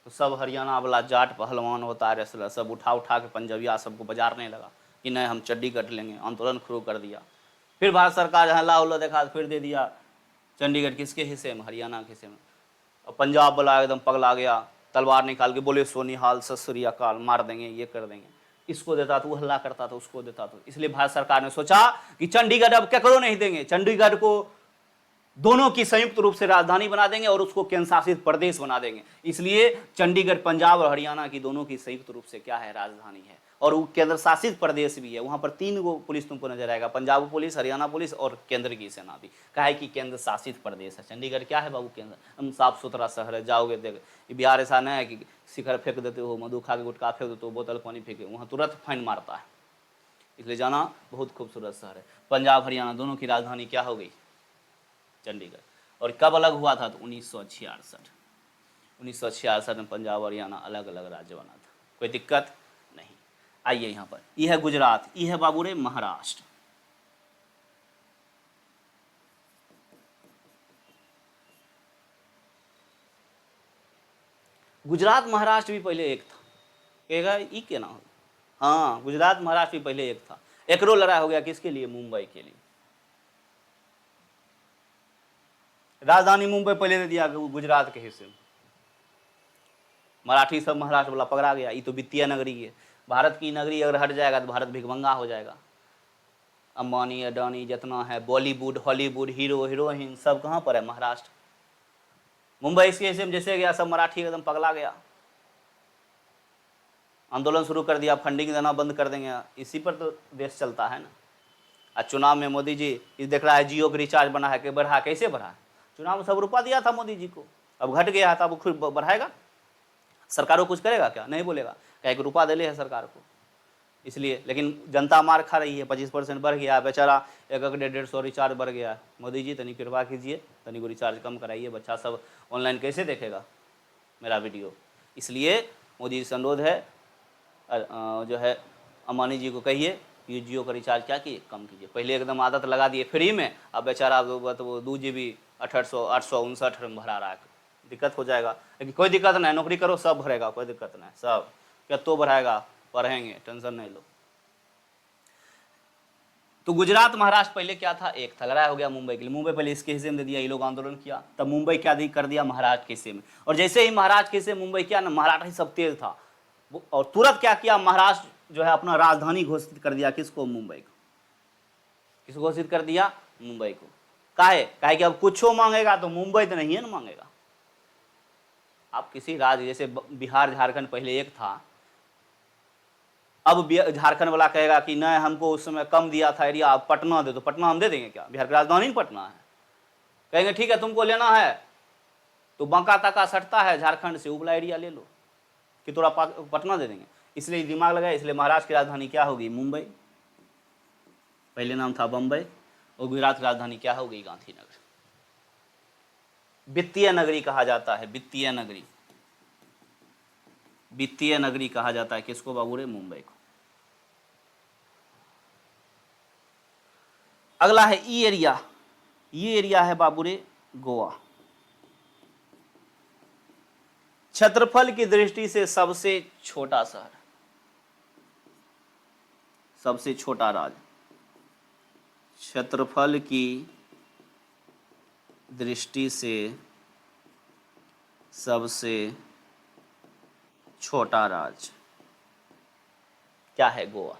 तो सब हरियाणा वाला जाट पहलवान होता है रेसलर, सब उठा उठा के पंजाबिया सबको बजारने लगा कि नहीं हम चंडीगढ़ लेंगे, आंदोलन शुरू कर दिया। फिर भारत सरकार हल्ला उल्ला देखा तो फिर दे दिया चंडीगढ़ किसके हिस्से में, हरियाणा के हिस्से में। और पंजाब वाला एकदम पगला गया, तलवार निकाल के बोले सोनिहाल सत श्री अकाल, मार देंगे, ये कर देंगे। इसको देता तो वो हल्ला करता था, उसको देता तो। इसलिए भारत सरकार ने सोचा कि चंडीगढ़ अब क्या करो नहीं देंगे, चंडीगढ़ को दोनों की संयुक्त रूप से राजधानी बना देंगे और उसको केंद्र शासित प्रदेश बना देंगे। इसलिए चंडीगढ़ पंजाब और हरियाणा की दोनों की संयुक्त रूप से क्या है, राजधानी है। और वो केंद्र शासित प्रदेश भी है। वहां पर 3 गो पुलिस तुमको नजर आएगा, पंजाब पुलिस, हरियाणा पुलिस और केंद्र की सेना भी। कहा है कि केंद्र शासित प्रदेश है चंडीगढ़। क्या है बाबू, केंद्र। हम साफ सुथरा शहर है, जाओगे देख। बिहार ऐसा नहीं है कि शिखर फेंक देते हो, मधु खा के गुटखा फेंक देते हो, बोतल पानी फेंके, वहाँ तुरंत फाइन मारता है। इसलिए जाना, बहुत खूबसूरत शहर है। पंजाब हरियाणा दोनों की राजधानी क्या हो गई, चंडीगढ़। और कब अलग हुआ था तो 1966, 1966 में पंजाब हरियाणा अलग अलग राज्य बना था। कोई दिक्कत नहीं। आइए यहाँ पर, यह है गुजरात, यह है बाबू रे महाराष्ट्र। गुजरात महाराष्ट्र भी पहले एक था। कहेगा ई के ना हो, हाँ गुजरात महाराष्ट्र भी पहले एक था। एकरो लड़ाई हो गया किसके लिए, मुंबई के लिए। राजधानी मुंबई पहले दे दिया गुजरात के हिस्से में। मराठी सब महाराष्ट्र वाला पकड़ा गया। ये तो वित्तीय नगरी है, भारत की नगरी अगर हट जाएगा तो भारत भिखमंगा हो जाएगा। अंबानी अडानी जितना है, बॉलीवुड हॉलीवुड हीरो हीरोइन सब कहाँ पर है, महाराष्ट्र। मुंबई इसके हिस्से में जैसे गया सब मराठी एकदम पगला गया, आंदोलन शुरू कर दिया, फंडिंग देना बंद कर देंगे। इसी पर तो देश चलता है ना। आज चुनाव में मोदी जी ये देख रहा है जियो का रिचार्ज बना है कि बढ़ा, कैसे बढ़ा। चुनाव में सब रुपया दिया था मोदी जी को, अब घट गया था, अब खुद बढ़ाएगा। सरकार को कुछ करेगा क्या, नहीं बोलेगा, क्या एक रुपया दे है सरकार को। इसलिए लेकिन जनता मार खा रही है, 25% बढ़ गया बेचारा, 100-150 रिचार्ज बढ़ गया। मोदी जी तनी कृपा कीजिए, तनी को रिचार्ज कम कराइए, बच्चा सब ऑनलाइन कैसे देखेगा मेरा वीडियो। इसलिए मोदी जी से अनुरोध है, जो है अंबानी जी को कहिए ये जियो का रिचार्ज क्या किए, कम कीजिए। पहले एकदम आदत लगा दिए फ्री में, अब बेचारा वो 2 GB 859 में भरा रहा है, दिक्कत हो जाएगा। लेकिन कोई दिक्कत नहीं, नौकरी करो सब भरेगा, कोई दिक्कत नहीं, सब क्या तो बढ़ाएगा, पढ़ेंगे, टेंशन नहीं लो। तो गुजरात महाराष्ट्र पहले क्या था, एक था। लड़ाई हो गया मुंबई के लिए, मुंबई पहले इसके हिस्से में दे दिया, ये लोग आंदोलन किया, तब मुंबई क्या कर दिया, महाराष्ट्र के हिस्से में। और जैसे ही महाराष्ट्र के हिस्से मुंबई किया ना, महाराष्ट्र ही सब तेज था, और तुरंत क्या किया, महाराष्ट्र जो है अपना राजधानी घोषित कर दिया, किसको, मुंबई को। किसको घोषित कर दिया, मुंबई को। काहे कि अब कुछ मांगेगा तो मुंबई तो नहीं है ना मांगेगा। आप किसी राज्य, जैसे बिहार झारखंड पहले एक था, अब झारखंड वाला कहेगा कि नहीं हमको उस समय कम दिया था एरिया, अब पटना दे, तो पटना हम दे देंगे क्या, बिहार की राजधानी पटना है। कहेंगे ठीक है तुमको लेना है तो बांका तका सटता है झारखंड से, उपला एरिया ले लो कि थोड़ा पटना दे देंगे। इसलिए दिमाग लगाए, इसलिए महाराष्ट्र की राजधानी क्या होगी, मुंबई। पहले नाम था बंबई। और गुजरात की राजधानी क्या होगी, गांधीनगर। वित्तीय नगरी कहा जाता है, वित्तीय नगरी, वित्तीय नगरी कहा जाता है किसको बाबू रे, मुंबई को। अगला है ई एरिया, ये एरिया है बाबू रे गोवा। क्षेत्रफल की दृष्टि से सबसे छोटा शहर, सबसे छोटा राज्य, क्षेत्रफल की दृष्टि से सबसे छोटा राज्य क्या है? गोवा।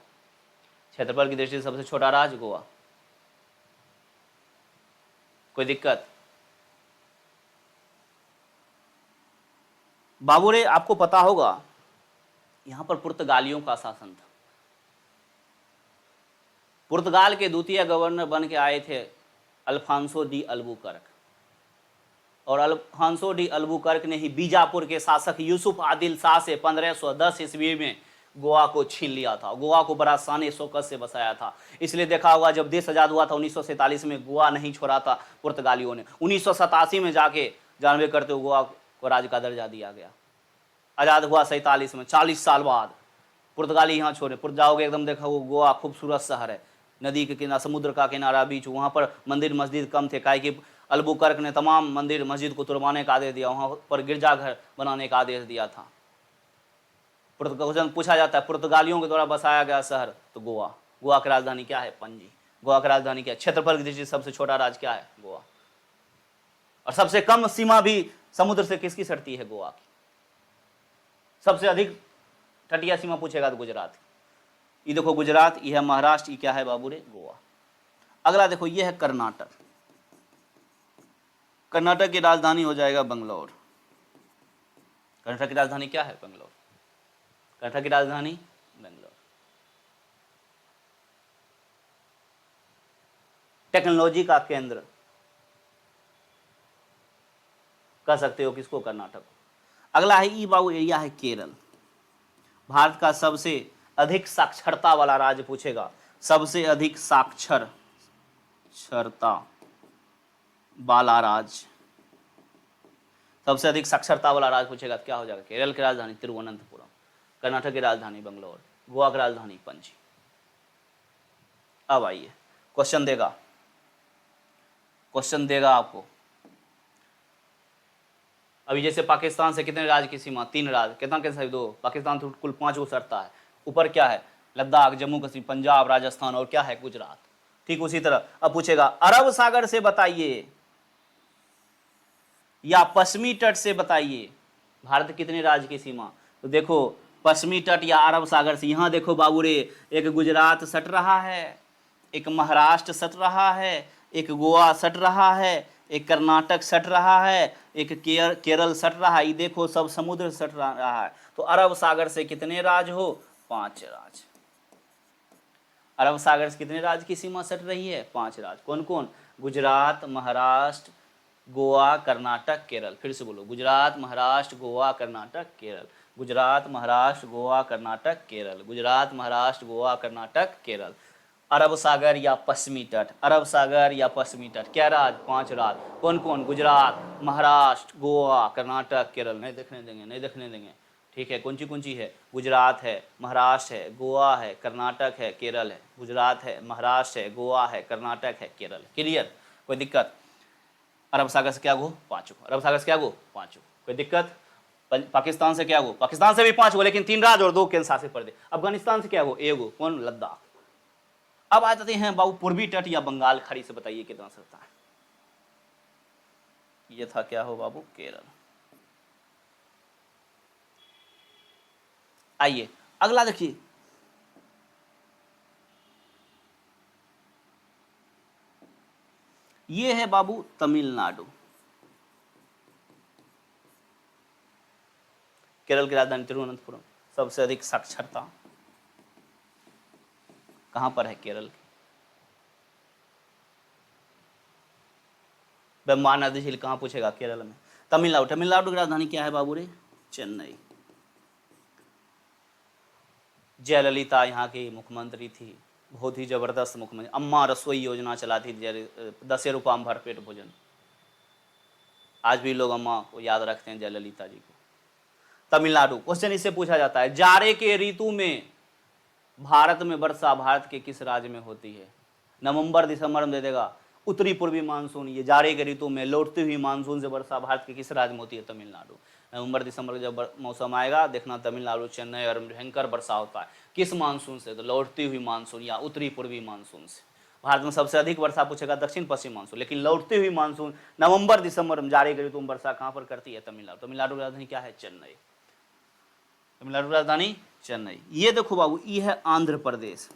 क्षेत्रफल की दृष्टि से सबसे छोटा राज्य गोवा। कोई दिक्कत? बाबू रे आपको पता होगा यहां पर पुर्तगालियों का शासन था। पुर्तगाल के द्वितीय गवर्नर बन के आए थे अल्फांसो डी अल्बुकर्क, और अल्फांसो डी अल्बुकर्क ने ही बीजापुर के शासक यूसुफ आदिल शाह से 1510 ईस्वी में गोवा को छीन लिया था। गोवा को बड़ा शान शौकत से बसाया था। इसलिए देखा होगा जब देश आजाद हुआ था 1947 में, गोवा नहीं छोड़ा था पुर्तगालियों ने। 1987 में जाके जानवे करते हुए गोवा को राज्य का दर्जा दिया गया। आज़ाद हुआ 47 में, 40 साल बाद पुर्तगाली यहाँ छोड़े। जाओगे एकदम देखा वो गोवा खूबसूरत शहर है, नदी के किनारा, समुद्र का किनारा, बीच। वहाँ पर मंदिर मस्जिद कम थे, काहे कि अल्बुकर्क ने तमाम मंदिर मस्जिद को तुड़वाने का आदेश दिया, वहाँ पर गिरजाघर बनाने का आदेश दिया था। क्वेश्चन पूछा जाता है पुर्तगालियों के द्वारा बसाया गया शहर, तो गोवा। गोवा की राजधानी क्या है? पणजी। गोवा की राजधानी क्या है? क्षेत्रफल की दृष्टि से सबसे छोटा राज्य क्या है? गोवा। और सबसे कम सीमा भी समुद्र से किसकी सटती है? गोवा की। सबसे अधिक तटीय सीमा पूछेगा तो गुजरात। ये देखो गुजरात, ये है महाराष्ट्र, ये क्या है बाबू रे? गोवा। अगला देखो ये है कर्नाटक। कर्नाटक की राजधानी हो जाएगा बंगलौर। कर्नाटक की राजधानी क्या है? बंगलौर। कर्नाटक की राजधानी बंगलौर। टेक्नोलॉजी का केंद्र कह सकते हो किसको? कर्नाटक। अगला है ई बाबू एरिया है केरल। भारत का सबसे अधिक साक्षरता वाला राज्य पूछेगा, सबसे अधिक साक्षरता वाला राज्य, सबसे अधिक साक्षरता वाला राज्य पूछेगा तो क्या हो जाएगा? केरल की राजधानी तिरुवनंतपुरम, कर्नाटक की राजधानी बंगलौर, गोवा की राजधानी पणजी। अब आइए क्वेश्चन देगा, क्वेश्चन देगा आपको। अभी जैसे पाकिस्तान से कितने राज्य की सीमा? 3 राज्य। कितना के साथ? 2। पाकिस्तान तो कुल 5 को सटता है। ऊपर क्या है? लद्दाख, जम्मू कश्मीर, पंजाब, राजस्थान, और क्या है? गुजरात। ठीक उसी तरह अब पूछेगा अरब सागर से बताइए या पश्चिमी तट से बताइए भारत कितने राज्य की सीमा? तो देखो पश्चिमी तट या अरब सागर से, यहां देखो बाबू रे, एक गुजरात सट रहा है, एक महाराष्ट्र सट रहा है, एक गोवा सट रहा है, एक कर्नाटक सट रहा है, एक केरल सट रहा है। ये देखो सब समुद्र सट रहा है। तो अरब सागर से कितने राज्य हो? 5 राज्य। अरब सागर से कितने राज्य की सीमा सट रही है? 5 राज्य। कौन कौन? गुजरात, महाराष्ट्र, गोवा, कर्नाटक, केरल। फिर से बोलो, गुजरात, महाराष्ट्र, गोवा, कर्नाटक, केरल। गुजरात, महाराष्ट्र, गोवा, कर्नाटक, केरल। गुजरात, महाराष्ट्र, गोवा, कर्नाटक, केरल। अरब सागर या पश्चिमी तट, अरब सागर या पश्चिमी तट, क्या राज्य? 5 राज्य। कौन कौन? गुजरात, महाराष्ट्र, गोवा, कर्नाटक, केरल। नहीं देखने देंगे, नहीं देखने देंगे। ठीक है, कौन सी है? गुजरात है, महाराष्ट्र है, गोवा है, कर्नाटक है, केरल है। गुजरात है, महाराष्ट्र है, गोवा है, कर्नाटक है, केरल है। क्लियर? कोई दिक्कत? अरब सागर से क्या गो? 5 गो। अरब सागर से क्या गो? 5 गो। कोई दिक्कत? पाकिस्तान से क्या गो? पाकिस्तान से भी 5 गो, लेकिन 3 राज्य और 2 केंद्र शासित प्रदेश। अफगानिस्तान से क्या गो? 1 गो। कौन? लद्दाख। अब आ जाते हैं बाबू पूर्वी तट या बंगाल खाड़ी से, बताइए कितना सस्ता है? ये था क्या हो बाबू? केरल। आइए अगला देखिए, ये है बाबू तमिलनाडु। केरल की राजधानी तिरुवनंतपुरम। सबसे अधिक साक्षरता कहां पर है? केरल। ब्रह्मा नदी झील कहां पूछेगा? केरल में। तमिलनाडु, तमिलनाडु की राजधानी क्या है बाबू रे? चेन्नई। जयललिता यहाँ की मुख्यमंत्री थी, बहुत ही जबरदस्त मुख्यमंत्री। अम्मा रसोई योजना चलाती थी, 10 रुपये में भरपेट भोजन। आज भी लोग अम्मा को याद रखते हैं, जयललिता जी को। तमिलनाडु। क्वेश्चन इससे पूछा जाता है जाड़े के ऋतु में भारत में वर्षा भारत के किस राज्य में होती है? नवंबर दिसंबर में दे देगा। उत्तरी पूर्वी मानसून, ये जाड़े के ऋतु में लौटती हुई मानसून से वर्षा भारत के किस राज्य में होती है? तमिलनाडु। नवंबर दिसंबर जब मौसम आएगा देखना तमिलनाडु, चेन्नई और भयंकर वर्षा होता है। किस मानसून से? तो लौटती हुई मानसून या उत्तरी पूर्वी मानसून से। भारत में सबसे अधिक वर्षा पूछेगा दक्षिण पश्चिम मानसून, लेकिन लौटती हुई मानसून नवंबर दिसंबर में जाड़े के ऋतु में वर्षा कहाँ पर करती है? तमिलनाडु। तमिलनाडु की राजधानी क्या है? चेन्नई। तमिलनाडु की राजधानी चेन्नई। ये देखो बाबू, ये है आंध्र प्रदेश।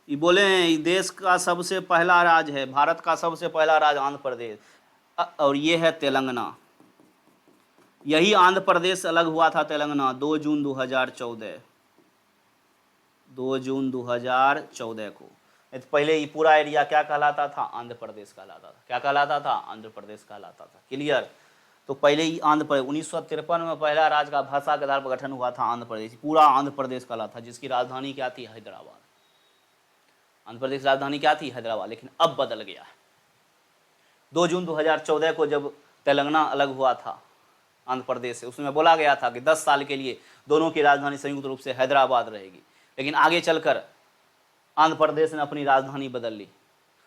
ये बोले हैं देश का सबसे पहला राज्य है, भारत का सबसे पहला राज्य आंध्र प्रदेश। और ये है तेलंगाना। यही आंध्र प्रदेश से अलग हुआ था तेलंगाना 2 जून 2014, 2 जून 2014 को। पहले ये पूरा एरिया क्या कहलाता था? आंध्र प्रदेश कहलाता था। क्या कहलाता था? आंध्र प्रदेश कहलाता था। क्लियर? तो पहले ही आंध्र प्रदेश 1953 में पहला राज्य का भाषा के आधार पर गठन हुआ था आंध्र प्रदेश। पूरा आंध्र प्रदेश कहलाता था, जिसकी राजधानी क्या थी? हैदराबाद। आंध्र प्रदेश की राजधानी क्या थी? हैदराबाद। लेकिन अब बदल गया है। 2 जून 2014 को जब तेलंगाना अलग हुआ था आंध्र प्रदेश से, उसमें बोला गया था कि 10 साल के लिए दोनों की राजधानी संयुक्त रूप से हैदराबाद रहेगी। लेकिन आगे चलकर आंध्र प्रदेश ने अपनी राजधानी बदल ली।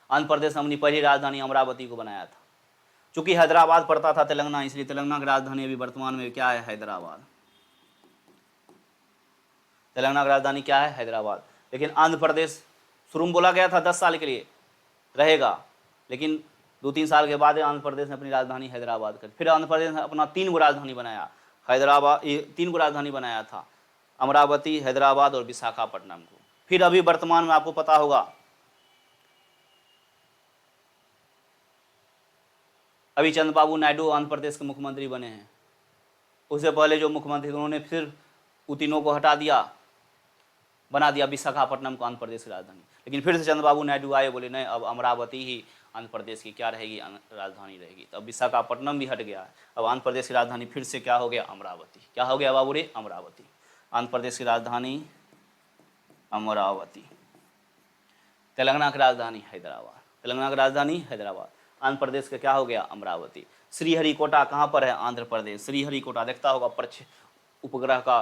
आंध्र प्रदेश ने अपनी पहली राजधानी अमरावती को बनाया था। चूंकि हैदराबाद पड़ता था तेलंगाना, इसलिए तेलंगाना की राजधानी अभी वर्तमान में क्या है? हैदराबाद। तेलंगाना की राजधानी क्या है? हैदराबाद। लेकिन आंध्र प्रदेश शुरू में बोला गया था 10 साल के लिए रहेगा, लेकिन 2-3 साल के बाद आंध्र प्रदेश ने अपनी राजधानी हैदराबाद कर। फिर आंध्र प्रदेश ने अपना 3 गो राजधानी बनाया। हैदराबाद 3 गो राजधानी बनाया था, अमरावती, हैदराबाद और विशाखापट्टनम को। फिर अभी वर्तमान में आपको पता होगा, अभी चंद्रबाबू नायडू आंध्र प्रदेश के मुख्यमंत्री बने हैं। उससे पहले जो मुख्यमंत्री उन्होंने फिर उन तीनों को हटा दिया, बना दिया विशाखापट्टनम को आंध्र प्रदेश की राजधानी। लेकिन फिर से चंद्रबाबू नायडू आए, बोले नहीं अब अमरावती ही आंध्र प्रदेश की क्या रहेगी? राजधानी रहेगी। तो अब विशाखापट्टनम भी हट गया है। अब आंध्र प्रदेश की राजधानी फिर से क्या हो गया? अमरावती। क्या हो गया बाबू रे? अमरावती। आंध्र प्रदेश की राजधानी अमरावती। तेलंगाना की राजधानी हैदराबाद। तेलंगाना की राजधानी हैदराबाद। आंध्र प्रदेश का क्या हो गया? अमरावती। श्रीहरिकोटा कहाँ पर है? आंध्र प्रदेश। श्रीहरिकोटा देखता होगा, उपग्रह का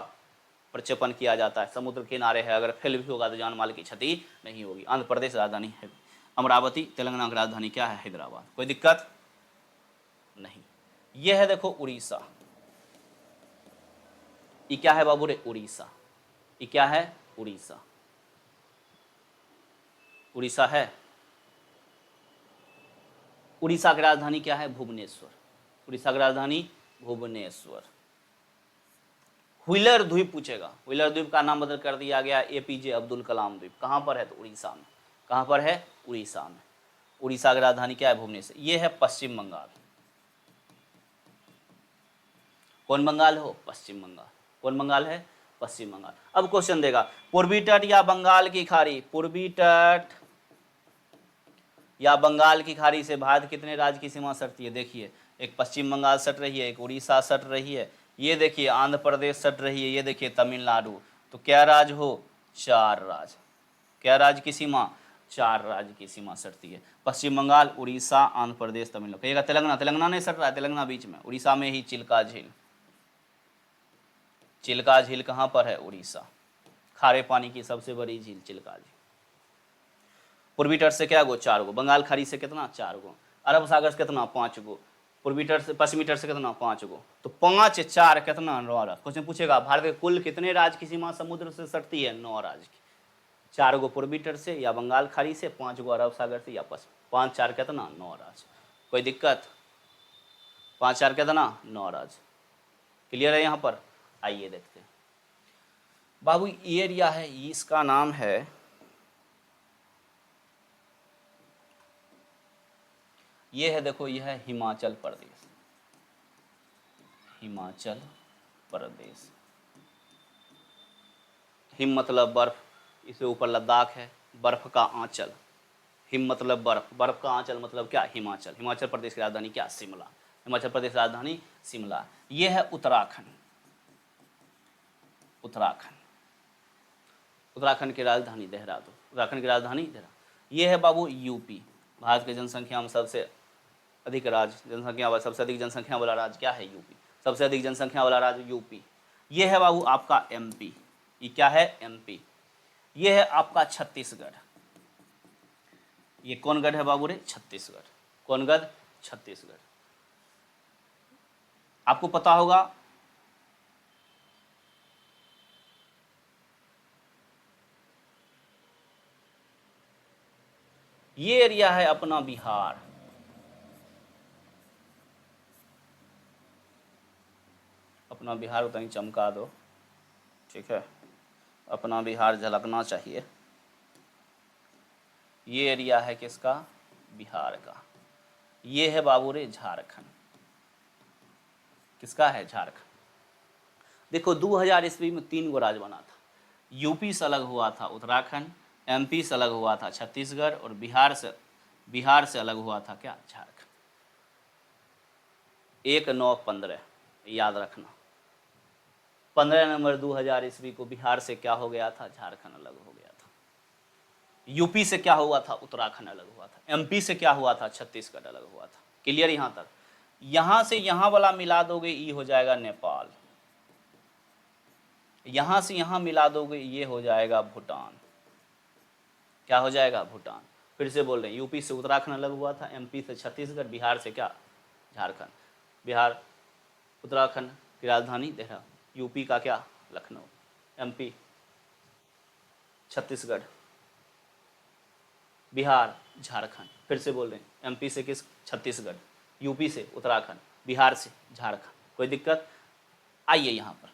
प्रक्षेपण किया जाता है, समुद्र किनारे है, अगर फेल भी होगा तो जान माल की क्षति नहीं होगी। आंध्र प्रदेश राजधानी है अमरावती। तेलंगाना की राजधानी क्या है? हैदराबाद। कोई दिक्कत नहीं। यह है देखो उड़ीसा। ये क्या है बाबू रे? उड़ीसा। ये क्या है? उड़ीसा। उड़ीसा है। उड़ीसा की राजधानी क्या है? भुवनेश्वर। उड़ीसा की राजधानी भुवनेश्वर। व्हीलर द्वीप पूछेगा। व्हीलर द्वीप का नाम बदल कर दिया गया एपीजे अब्दुल कलाम द्वीप। कहाँ पर है? तो उड़ीसा में। कहाँ पर है? उड़ीसा में। उड़ीसा की राजधानी क्या है? भुवनेश्वर। ये है पश्चिम बंगाल। कौन बंगाल हो? पश्चिम बंगाल। कौन बंगाल है? पश्चिम बंगाल। अब क्वेश्चन देगा, पूर्वी तट या बंगाल की खाड़ी? पूर्वी तट या बंगाल की खाड़ी से भारत कितने राज्य की सीमा सटती है? देखिए, एक पश्चिम बंगाल सट रही है, एक उड़ीसा सट रही है, ये देखिए आंध्र प्रदेश सट रही है, ये देखिए तमिलनाडु। तो क्या राज्य हो? 4 राज्य। क्या राज्य की सीमा? 4 राज्य की सीमा सटती है। पश्चिम बंगाल, उड़ीसा, आंध्र प्रदेश, तमिलनाडु। कहिएगा तेलंगाना। तेलंगाना नहीं सट रहा है, तेलंगाना बीच में। उड़ीसा में ही चिल्का झील। चिल्का झील कहाँ पर है? उड़ीसा। खारे पानी की सबसे बड़ी झील चिल्का झील। पूर्वी तट से क्या गो? 4 गो। बंगाल खाड़ी से कितना? 4 गो। अरब सागर से कितना? 5 गो। पूर्वी तट से पश्चिमी तट से कितना? 5 गो। तो 5 4 कितना? 9 राज्य। क्वेश्चन पूछेगा भारत के कुल कितने राज्य की सीमा समुद्र से सटती है? 9 राज्य की। 4 गो पूर्वी तट से या बंगाल खाड़ी से, 5 गो अरब सागर से या पश्चिम। 5 4 कितना? 9 राज्य। कोई दिक्कत? 5 4 कितना? 9 राज्य। क्लियर है यहाँ पर? आइए देखते हैं बाबू। ये एरिया है, इसका नाम है, ये है देखो, यह है हिमाचल प्रदेश। हिमाचल प्रदेश। हिम मतलब बर्फ, इससे ऊपर लद्दाख है, बर्फ का आंचल। हिम मतलब बर्फ, बर्फ का आंचल मतलब क्या? हिमाचल। हिमाचल प्रदेश की राजधानी क्या? शिमला। हिमाचल प्रदेश की राजधानी शिमला। यह है उत्तराखंड। उत्तराखंड। उत्तराखंड की राजधानी देहरादून। उत्तराखंड की राजधानी देहरादून। यह है बाबू यूपी। भारत की जनसंख्या में सबसे अधिक राज्य, जनसंख्या सबसे अधिक जनसंख्या वाला राज्य क्या है? यूपी। सबसे अधिक जनसंख्या वाला राज्य यूपी। ये है बाबू आपका एमपी। ये क्या है? एमपी। ये है आपका छत्तीसगढ़। ये कौन गढ़ है बाबू रे? छत्तीसगढ़। कौन गढ़? छत्तीसगढ़। आपको पता होगा ये एरिया है अपना बिहार। अपना बिहार को कहीं चमका दो, ठीक है, अपना बिहार झलकना चाहिए। ये एरिया है किसका? बिहार का। ये है बाबू रे झारखंड। किसका है? झारखंड। देखो 2000 ईस्वी में 3 गो राज्य बना था। यूपी से अलग हुआ था उत्तराखंड, एमपी से अलग हुआ था छत्तीसगढ़, और बिहार से अलग हुआ था क्या? झारखंड। 1915 याद रखना। 15 नवंबर 2000 ईस्वी को बिहार से क्या हो गया था? झारखंड अलग हो गया था। यूपी से क्या हुआ था? उत्तराखंड अलग हुआ था। एमपी से क्या हुआ था? छत्तीसगढ़ अलग हुआ था। क्लियर यहाँ तक? यहाँ से यहाँ वाला मिला दोगे, ये हो जाएगा नेपाल। यहाँ से यहाँ मिला दोगे, ये हो जाएगा भूटान। क्या हो जाएगा? भूटान। फिर से बोल रहे हैं, यूपी से उत्तराखंड अलग हुआ था, एमपी से छत्तीसगढ़, बिहार से क्या? झारखंड। बिहार उत्तराखंड की राजधानी देहरा, यूपी का क्या? लखनऊ, एमपी छत्तीसगढ़, बिहार झारखंड। फिर से बोल रहे हैं, एमपी से किस? छत्तीसगढ़, यूपी से उत्तराखंड, बिहार से झारखंड। कोई दिक्कत? आइए यहाँ पर,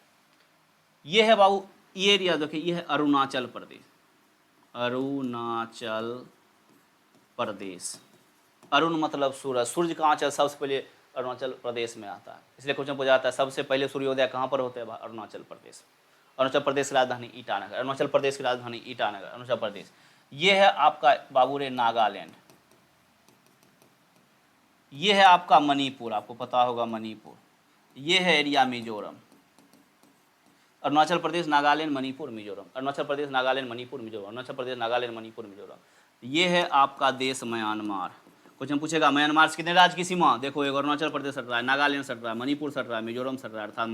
ये है बाबू, ये एरिया देखिए, ये है अरुणाचल प्रदेश। अरुणाचल प्रदेश। अरुण मतलब सूरज, सूर्य कहाँ चल? सबसे पहले अरुणाचल प्रदेश में आता है, इसलिए क्वेश्चन पूछा जाता है सबसे पहले सूर्योदय कहाँ पर होता है? अरुणाचल प्रदेश। अरुणाचल प्रदेश की राजधानी ईटानगर। अरुणाचल प्रदेश की राजधानी ईटानगर, अरुणाचल प्रदेश। ये है आपका बाबू रे नागालैंड। ये है आपका मणिपुर, आपको पता होगा मणिपुर। ये है एरिया मिजोरम। अरुणाचल प्रदेश, नागालैंड, मणिपुर, मिजोरम। अरुणाचल प्रदेश, नागालैंड, मणिपुर, मिजोरम। अरुणाचल प्रदेश, नागालैंड, मणिपुर, मिजोरम। ये है आपका देश म्यांमार। क्वेश्चन पूछेगा म्यांमार से कितने राज्य की सीमा? देखो, एक अरुणाचल प्रदेश सट रहा है, नागालैंड सट रहा है, मणिपुर सट रहा है, मिजोरम सट रहा है। अर्थात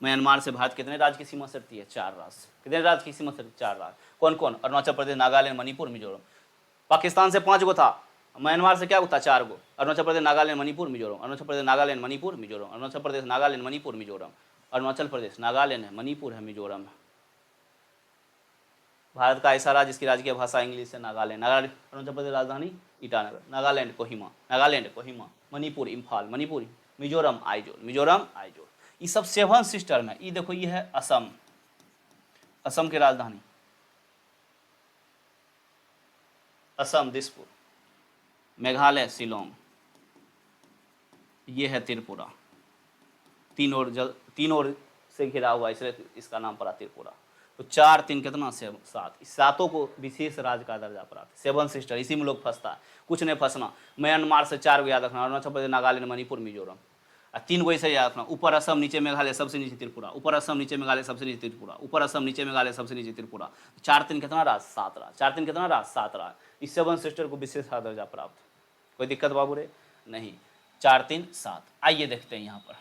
म्यांमार से भारत कितने राज्य की सीमा सटती है? 4 राज्य। कितने राज्य की सीमा सटती है? 4 राज्य। कौन कौन? अरुणाचल प्रदेश, नागालैंड, मणिपुर, मिजोरम। पाकिस्तान से 5 गो था, म्यांमार से क्या होता? 4 गो। अरुणाचल प्रदेश, नागालैंड, मणिपुर, मिजोरम। अरुणाचल प्रदेश, नागालैंड, मणिपुर, मिजोरम। अरुणाचल प्रदेश, नागालैंड, मणिपुर, मिजोरम। अरुणाचल प्रदेश, नागालैंड है, मणिपुर है, मिजोरम है। भारत का ऐसा राज्य जिसकी राजकीय भाषा इंग्लिश है, नागालैंड। नागालैंड। अरुणाचल प्रदेश राजधानी ईटानगर। नागालैंड कोहिमा, नागालैंड कोहिमा। मणिपुर इम्फाल, मणिपुर। मिजोरम आइजोल, मिजोरम आइजोल। ये सब 7 सिस्टर में। ये देखो, ये है असम, असम की राजधानी असम दिसपुर। मेघालय शिलोंग। ये है त्रिपुरा। तीन ओर से घिरा हुआ, इसलिए इसका नाम पड़ा त्रिपुरा। तो 4 3 कितना? 7। इस 7 को विशेष राज्य का दर्जा प्राप्त है। 7 सिस्टर, इसी में लोग फंसता है, कुछ नहीं फंसना। म्यांमार से 4 को याद रखना, अरुणाचल प्रदेश, नागालैंड, मणिपुर, मिजोरम। 3 को ऐसे याद रखना, ऊपर असम, नीचे मेघालय, सबसे नीचे त्रिपुरा। ऊपर असम, नीचे मेघालय, सबसे नीचे त्रिपुरा। ऊपर असम, नीचे मेघालय, सबसे नीचे त्रिपुरा। 4 3 कितना राज्य? 7 राज्य। 4 3 कितना राज्य? 7 राज्य। इस 7 सिस्टर को विशेष दर्जा प्राप्त। कोई दिक्कत बाबू रे? नहीं। 4 3 7। आइए देखते हैं यहाँ पर,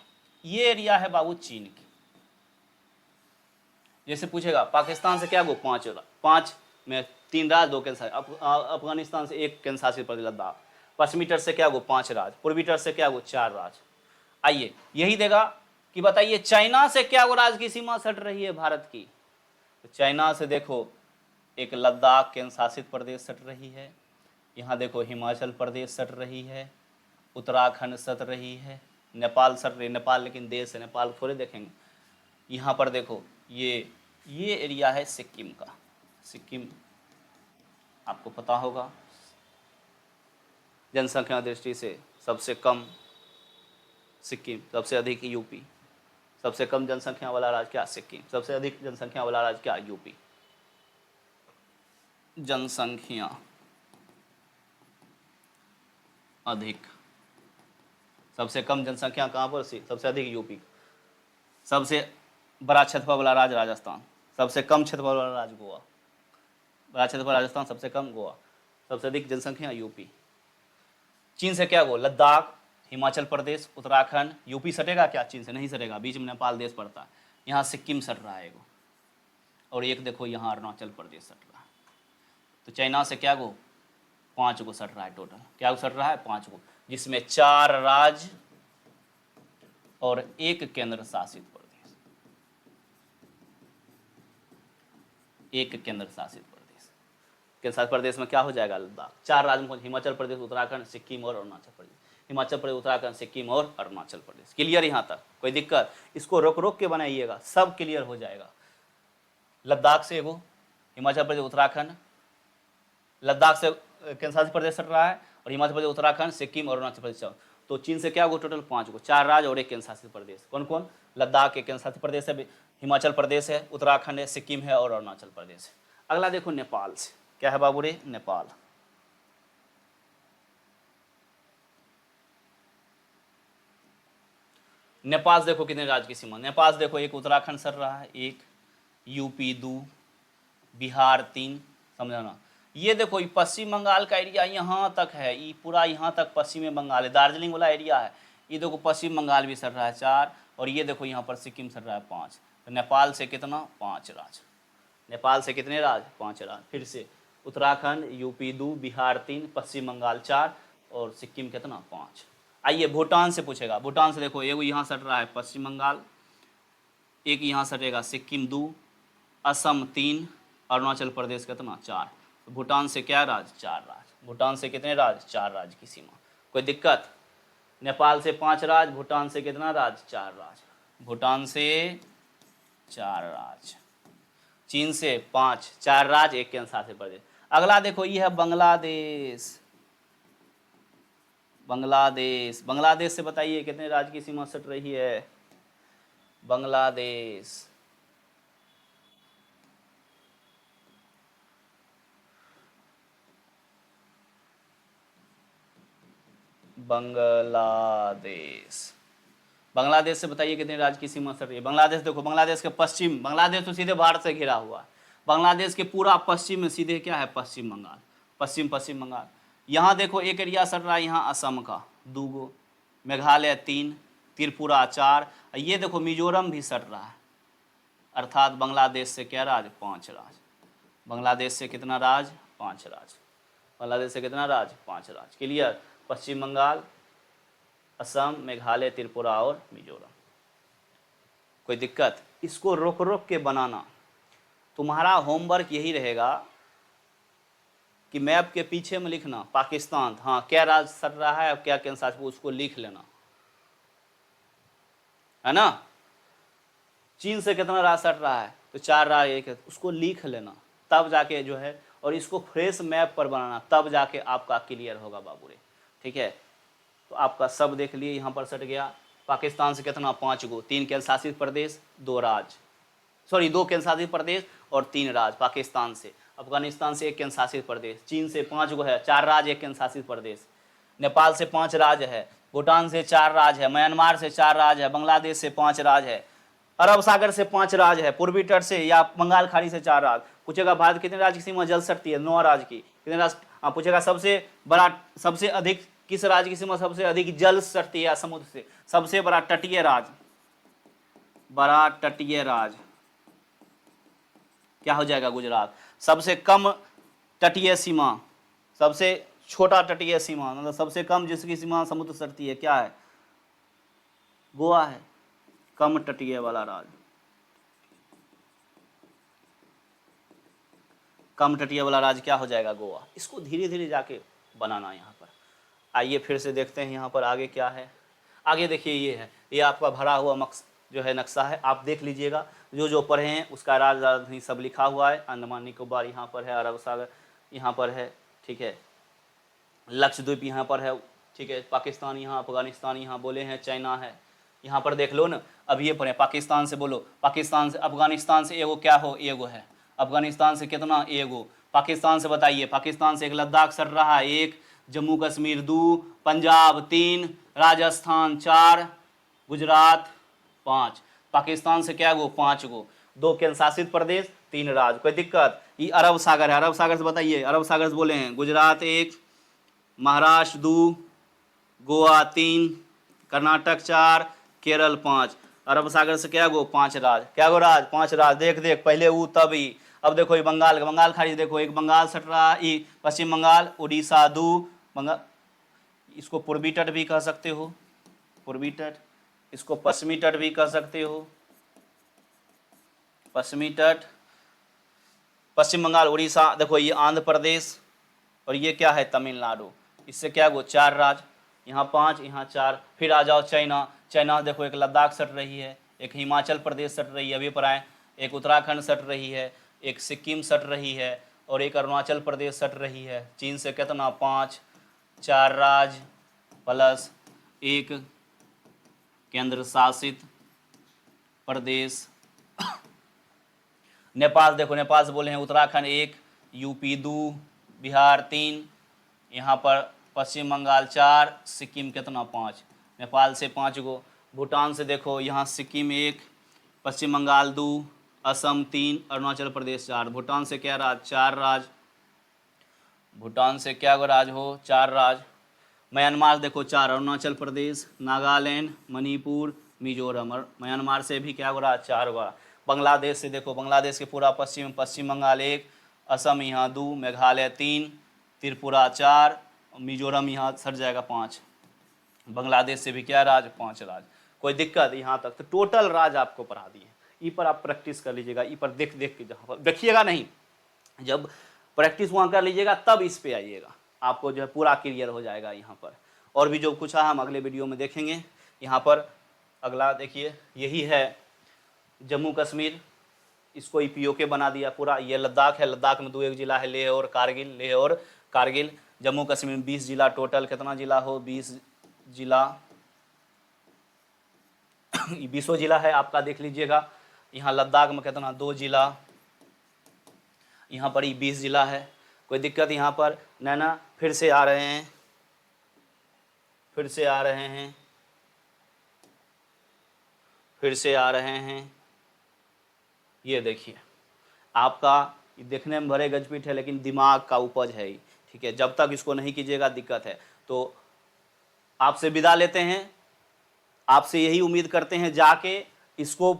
ये एरिया है बाबू चीन की। जैसे पूछेगा पाकिस्तान से क्या गो? 5 में 3 राज्य, 2 केंद्र शासित। अफगानिस्तान से 1 केंद्र शासित प्रदेश लद्दाख। पश्चिमी तट से क्या गो? 5 राज्य। पूर्वी तट से क्या गो? 4 राज्य। आइए, यही देगा कि बताइए चाइना से क्या गो राज्य की सीमा सट रही है भारत की? तो चाइना से देखो, एक लद्दाख केंद्र शासित प्रदेश सट रही है, यहाँ देखो हिमाचल प्रदेश सट रही है, उत्तराखंड सट रही है, नेपाल सट रही है। नेपाल लेकिन देश है, नेपाल थोड़े देखेंगे। यहाँ पर देखो, ये एरिया है सिक्किम का। सिक्किम आपको पता होगा, जनसंख्या दृष्टि से सबसे कम सिक्किम, सबसे अधिक यूपी। सबसे कम जनसंख्या वाला राज्य क्या? सिक्किम। सबसे अधिक जनसंख्या वाला राज्य क्या? यूपी। जनसंख्या अधिक, सबसे कम जनसंख्या कहाँ पर? सबसे अधिक यूपी। सबसे बड़ा क्षेत्रफल वाला राज्य राजस्थान। सबसे कम क्षेत्रफल वाला राज्य गोवा। बड़ा क्षेत्रफल राजस्थान, सबसे कम गोवा। सबसे अधिक जनसंख्या यूपी। चीन से क्या गो? लद्दाख, हिमाचल प्रदेश, उत्तराखंड। यूपी सटेगा क्या? चीन से नहीं सटेगा, बीच में नेपाल देश पड़ता है। यहाँ सिक्किम सट रहा है एगो, और एक देखो यहाँ अरुणाचल प्रदेश सट रहा है। तो चाइना से क्या गो? 5 को सट रहा है टोटल। क्या को सट रहा है? 5 को, जिसमें 4 राज्य और 1 केंद्र शासित प्रदेश। 1 केंद्र शासित प्रदेश। केंद्र शासित प्रदेश में क्या हो जाएगा? लद्दाख। 4 राज्य में हिमाचल प्रदेश, उत्तराखंड, सिक्किम और अरुणाचल प्रदेश। हिमाचल प्रदेश, उत्तराखंड, सिक्किम और अरुणाचल प्रदेश। क्लियर यहाँ तक? कोई दिक्कत? इसको रोक रोक के बनाइएगा, सब क्लियर हो जाएगा। लद्दाख से एगो, हिमाचल प्रदेश, उत्तराखंड, लद्दाख से केंद्र शासित प्रदेश सट रहा है, और हिमाचल प्रदेश, उत्तराखंड, सिक्किम और अरुणाचल प्रदेश। तो चीन से क्या होगा? टोटल 5 को, 4 राज्य और 1 केंद्र शासित प्रदेश। कौन कौन? लद्दाख एक केंद्र शासित प्रदेश है, हिमाचल प्रदेश है, उत्तराखंड है, सिक्किम है और अरुणाचल प्रदेश है। अगला देखो नेपाल से, क्या है बाबू रे? नेपाल। नेपाल देखो कितने राज्य की सीमा। नेपाल देखो, एक उत्तराखंड सट रहा है, 1 यूपी 2, बिहार 3, समझाना। ये देखो ये पश्चिम बंगाल का एरिया यहाँ तक है, ये पूरा यहाँ तक पश्चिमी बंगाल है, दार्जिलिंग वाला एरिया है। ये देखो पश्चिम बंगाल भी सट रहा है 4, और ये देखो यहाँ पर सिक्किम सट रहा है 5। तो नेपाल से कितना? 5 राज्य। नेपाल से कितने राज्य? 5 राज्य। फिर से उत्तराखंड, यूपी 2, बिहार 3, पश्चिम बंगाल 4 और सिक्किम कितना? 5। आइए भूटान से पूछेगा। भूटान से देखो, एगो यहाँ सट रहा है पश्चिम बंगाल, एक यहाँ सटेगा सिक्किम 2, असम 3, अरुणाचल प्रदेश कितना? 4। तो भूटान से क्या राज्य? 4 राज्य। भूटान से कितने राज्य? 4 राज्य की सीमा। कोई दिक्कत? नेपाल से 5 राज्य, भूटान से कितना राज्य? 4 राज्य। भूटान से 4 राज्य, चीन से 5, 4 राज्य, 1 केंद्र शासित प्रदेश। अगला देखो, ये है बांग्लादेश। बांग्लादेश, बांग्लादेश से बताइए कितने राज्य की सीमा सट रही है? बांग्लादेश, बांग्लादेश, बांग्लादेश से बताइए कितने राज्य की सीमा सट रही है? बांग्लादेश देखो, बांग्लादेश के पश्चिम, बांग्लादेश तो सीधे भारत से घिरा हुआ है। बांग्लादेश के पूरा पश्चिम में सीधे क्या है? पश्चिम बंगाल, पश्चिम बंगाल। यहाँ देखो एक एरिया सट रहा है यहाँ असम का 2 गो, मेघालय 3, त्रिपुरा 4, ये देखो मिजोरम भी सट रहा है। अर्थात बांग्लादेश से क्या राज्य? 5 राज्य। बांग्लादेश से कितना राज्य? 5 राज्य। बांग्लादेश से कितना राज्य? 5 राज्य। क्लियर? पश्चिम बंगाल, असम, मेघालय, त्रिपुरा और मिजोरम। कोई दिक्कत? इसको रोक रोक के बनाना। तुम्हारा होमवर्क यही रहेगा कि मैप के पीछे में लिखना पाकिस्तान, हाँ क्या राज्य सट रहा है, अब क्या केंद्र शासित, उसको लिख लेना, है ना। चीन से कितना राज्य सट रहा है? तो 4 राज्य, 1 है, उसको लिख लेना, तब जाके जो है, और इसको फ्रेश मैप पर बनाना, तब जाके आपका क्लियर होगा बाबू रे। ठीक है, तो आपका सब देख लिए, यहाँ पर सट गया। पाकिस्तान से कितना? 5 गो, 3 केंद्र शासित प्रदेश, 2 राज्य, सॉरी 2 केंद्र शासित प्रदेश और 3 राज्य पाकिस्तान से। अफगानिस्तान से 1 केंद्र शासित प्रदेश, चीन से 5 गो है, 4 राज्य, 1 केंद्र शासित प्रदेश, नेपाल से 5 राज्य है, भूटान से 4 राज्य है, म्यांमार से 4 राज्य है, बांग्लादेश से 5 राज्य है, अरब सागर से 5 राज्य है, पूर्वी तट से या बंगाल खाड़ी से 4 राज्य। पूछेगा भारत कितने राज्य की सीमा जल सकती है? 9 राज्य की। कितने राज्य? पूछेगा सबसे बड़ा, सबसे अधिक किस राज्य की सीमा सबसे अधिक जल सटती है समुद्र से? सबसे बड़ा तटीय राज्य, बड़ा तटीय राज्य क्या हो जाएगा? गुजरात। सबसे कम तटीय सीमा, सबसे छोटा तटीय सीमा, मतलब सबसे कम जिसकी सीमा समुद्र सटती है, क्या है? गोवा है, कम तटीय वाला राज्य, कम तटीय वाला राज्य क्या हो जाएगा? गोवा। इसको धीरे धीरे जाके बनाना यहाँ पर। आइए फिर से देखते हैं यहाँ पर आगे क्या है। आगे देखिए, ये है, ये आपका भरा हुआ जो है नक्शा है, आप देख लीजिएगा, जो पढ़े हैं उसका राजधानी सब लिखा हुआ है। अंडमान निकोबार यहाँ पर है, अरब सागर यहाँ पर है, ठीक है, लक्षद्वीप यहाँ पर है, ठीक है, पाकिस्तान यहाँ, अफगानिस्तान यहाँ बोले हैं, चाइना है यहाँ पर, देख लो ना। अब ये पढ़े, पाकिस्तान से बोलो, पाकिस्तान से, अफगानिस्तान से एगो क्या हो? एगो है। अफगानिस्तान से कितना? एगो। पाकिस्तान से बताइए, पाकिस्तान से 1 लद्दाख सट रहा है, 1 जम्मू कश्मीर 2, पंजाब 3, राजस्थान 4, गुजरात 5। पाकिस्तान से क्या गो? 5 गो, 2 केंद्र शासित प्रदेश, 3 राज्य। कोई दिक्कत? ये अरब सागर है, अरब सागर से बताइए, अरब सागर से बोले हैं गुजरात 1, महाराष्ट्र 2, गोवा 3, कर्नाटक 4, केरल 5। अरब सागर से क्या गो 5 राज, क्या गो राज 5 राज। देख देख पहले ऊ तब ई। अब देखो ये बंगाल खाड़ी, देखो एक बंगाल सट रहा, ई पश्चिम बंगाल, उड़ीसा दू बंगाल, इसको पूर्वी तट भी कह सकते हो, पूर्वी तट, इसको पश्चिमी तट भी कह सकते हो, पश्चिमी तट, पश्चिम बंगाल, उड़ीसा, देखो ये आंध्र प्रदेश, और ये क्या है तमिलनाडु। इससे क्या गो 4 राज्य, यहाँ 5 यहाँ 4। फिर आ जाओ चाइना, चाइना देखो एक लद्दाख सट रही है, एक हिमाचल प्रदेश सट रही है, अभी पर आए, एक उत्तराखंड सट रही है, एक सिक्किम सट रही है, और एक अरुणाचल प्रदेश सट रही है। चीन से कितना 5, 4 राज्य प्लस एक केंद्र शासित प्रदेश। नेपाल देखो, नेपाल से बोले हैं उत्तराखंड 1, यूपी 2, बिहार 3, यहाँ पर पश्चिम बंगाल 4, सिक्किम कितना 5, नेपाल से 5 गो। भूटान से देखो यहाँ सिक्किम 1, पश्चिम बंगाल 2, असम 3, अरुणाचल प्रदेश 4। भूटान से क्या राज 4 राज, भूटान से क्या गो राज हो 4 राज। म्यांमार देखो 4, अरुणाचल प्रदेश, नागालैंड, मणिपुर, मिजोरम, और म्यांमार से भी क्या गो राज 4 गो। बांग्लादेश से देखो, बांग्लादेश के पूरा पश्चिम, पश्चिम बंगाल 1, असम यहाँ 2, मेघालय 3, त्रिपुरा 4, मिजोरम यहाँ सट जाएगा 5। बांग्लादेश से भी क्या राज 5 राज। कोई दिक्कत यहाँ तक तो टोटल राज आपको पढ़ा दिए। ई पर आप प्रैक्टिस कर लीजिएगा, ई पर देख देख के, जहाँ पर देखिएगा नहीं, जब प्रैक्टिस वहाँ कर लीजिएगा तब इस पे आइएगा, आपको जो है पूरा क्लियर हो जाएगा यहाँ पर। और भी जो कुछ है हम अगले वीडियो में देखेंगे। यहाँ पर अगला देखिए, यही है जम्मू कश्मीर, इसको ई POK बना दिया पूरा। ये लद्दाख है, लद्दाख में 2 जिला है, लेह और कारगिल, लेह और कारगिल। जम्मू कश्मीर में 20 जिला टोटल, कितना जिला हो 20 जिला, 20 जिला है आपका, देख लीजिएगा। यहाँ लद्दाख में कितना 2 जिला, यहाँ पर ही 20 जिला है। कोई दिक्कत यहाँ पर ना। फिर से आ रहे हैं, फिर से आ रहे हैं, फिर से आ रहे हैं। ये देखिए आपका देखने में बड़े गजपीठ है, लेकिन दिमाग का उपज है ही, ठीक है। जब तक इसको नहीं कीजिएगा दिक्कत है। तो आपसे विदा लेते हैं, आपसे यही उम्मीद करते हैं जाके इसको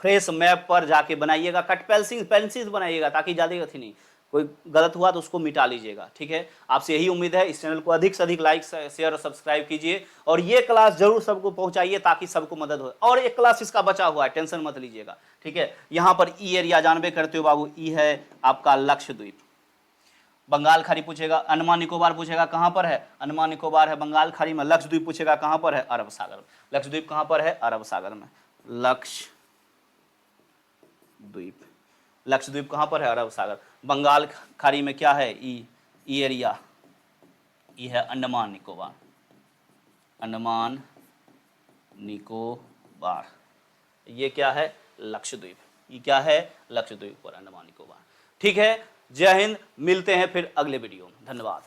फ्रेश मैप पर जाके बनाइएगा, कट पेंसिल बनाइएगा, ताकि ज़्यादा अथी नहीं, कोई गलत हुआ तो उसको मिटा लीजिएगा, ठीक है। आपसे यही उम्मीद है। इस चैनल को अधिक से अधिक लाइक शेयर और सब्सक्राइब कीजिए, और ये क्लास जरूर सबको पहुंचाइए ताकि सबको मदद हो। और एक क्लास इसका बचा हुआ है, टेंशन मत लीजिएगा, ठीक है। यहाँ पर ई एरिया जानबे करते हो बाबू, ई है आपका लक्षद्वीप। बंगाल खाड़ी पूछेगा, अंडमान निकोबार पूछेगा कहाँ पर है, अंडमान निकोबार है बंगाल खाड़ी में। लक्षद्वीप पूछेगा कहाँ पर है, अरब सागर में। लक्षद्वीप कहाँ पर है, अरब सागर में। लक्षद्वीप, लक्षद्वीप कहाँ पर है, अरब सागर। बंगाल खाड़ी में क्या है, ई एरिया, ई है अंडमान निकोबार, अंडमान निकोबार। ये क्या है, लक्षद्वीप, ये क्या है, लक्षद्वीप और अंडमान निकोबार, ठीक है। जय हिंद, मिलते हैं फिर अगले वीडियो में, धन्यवाद।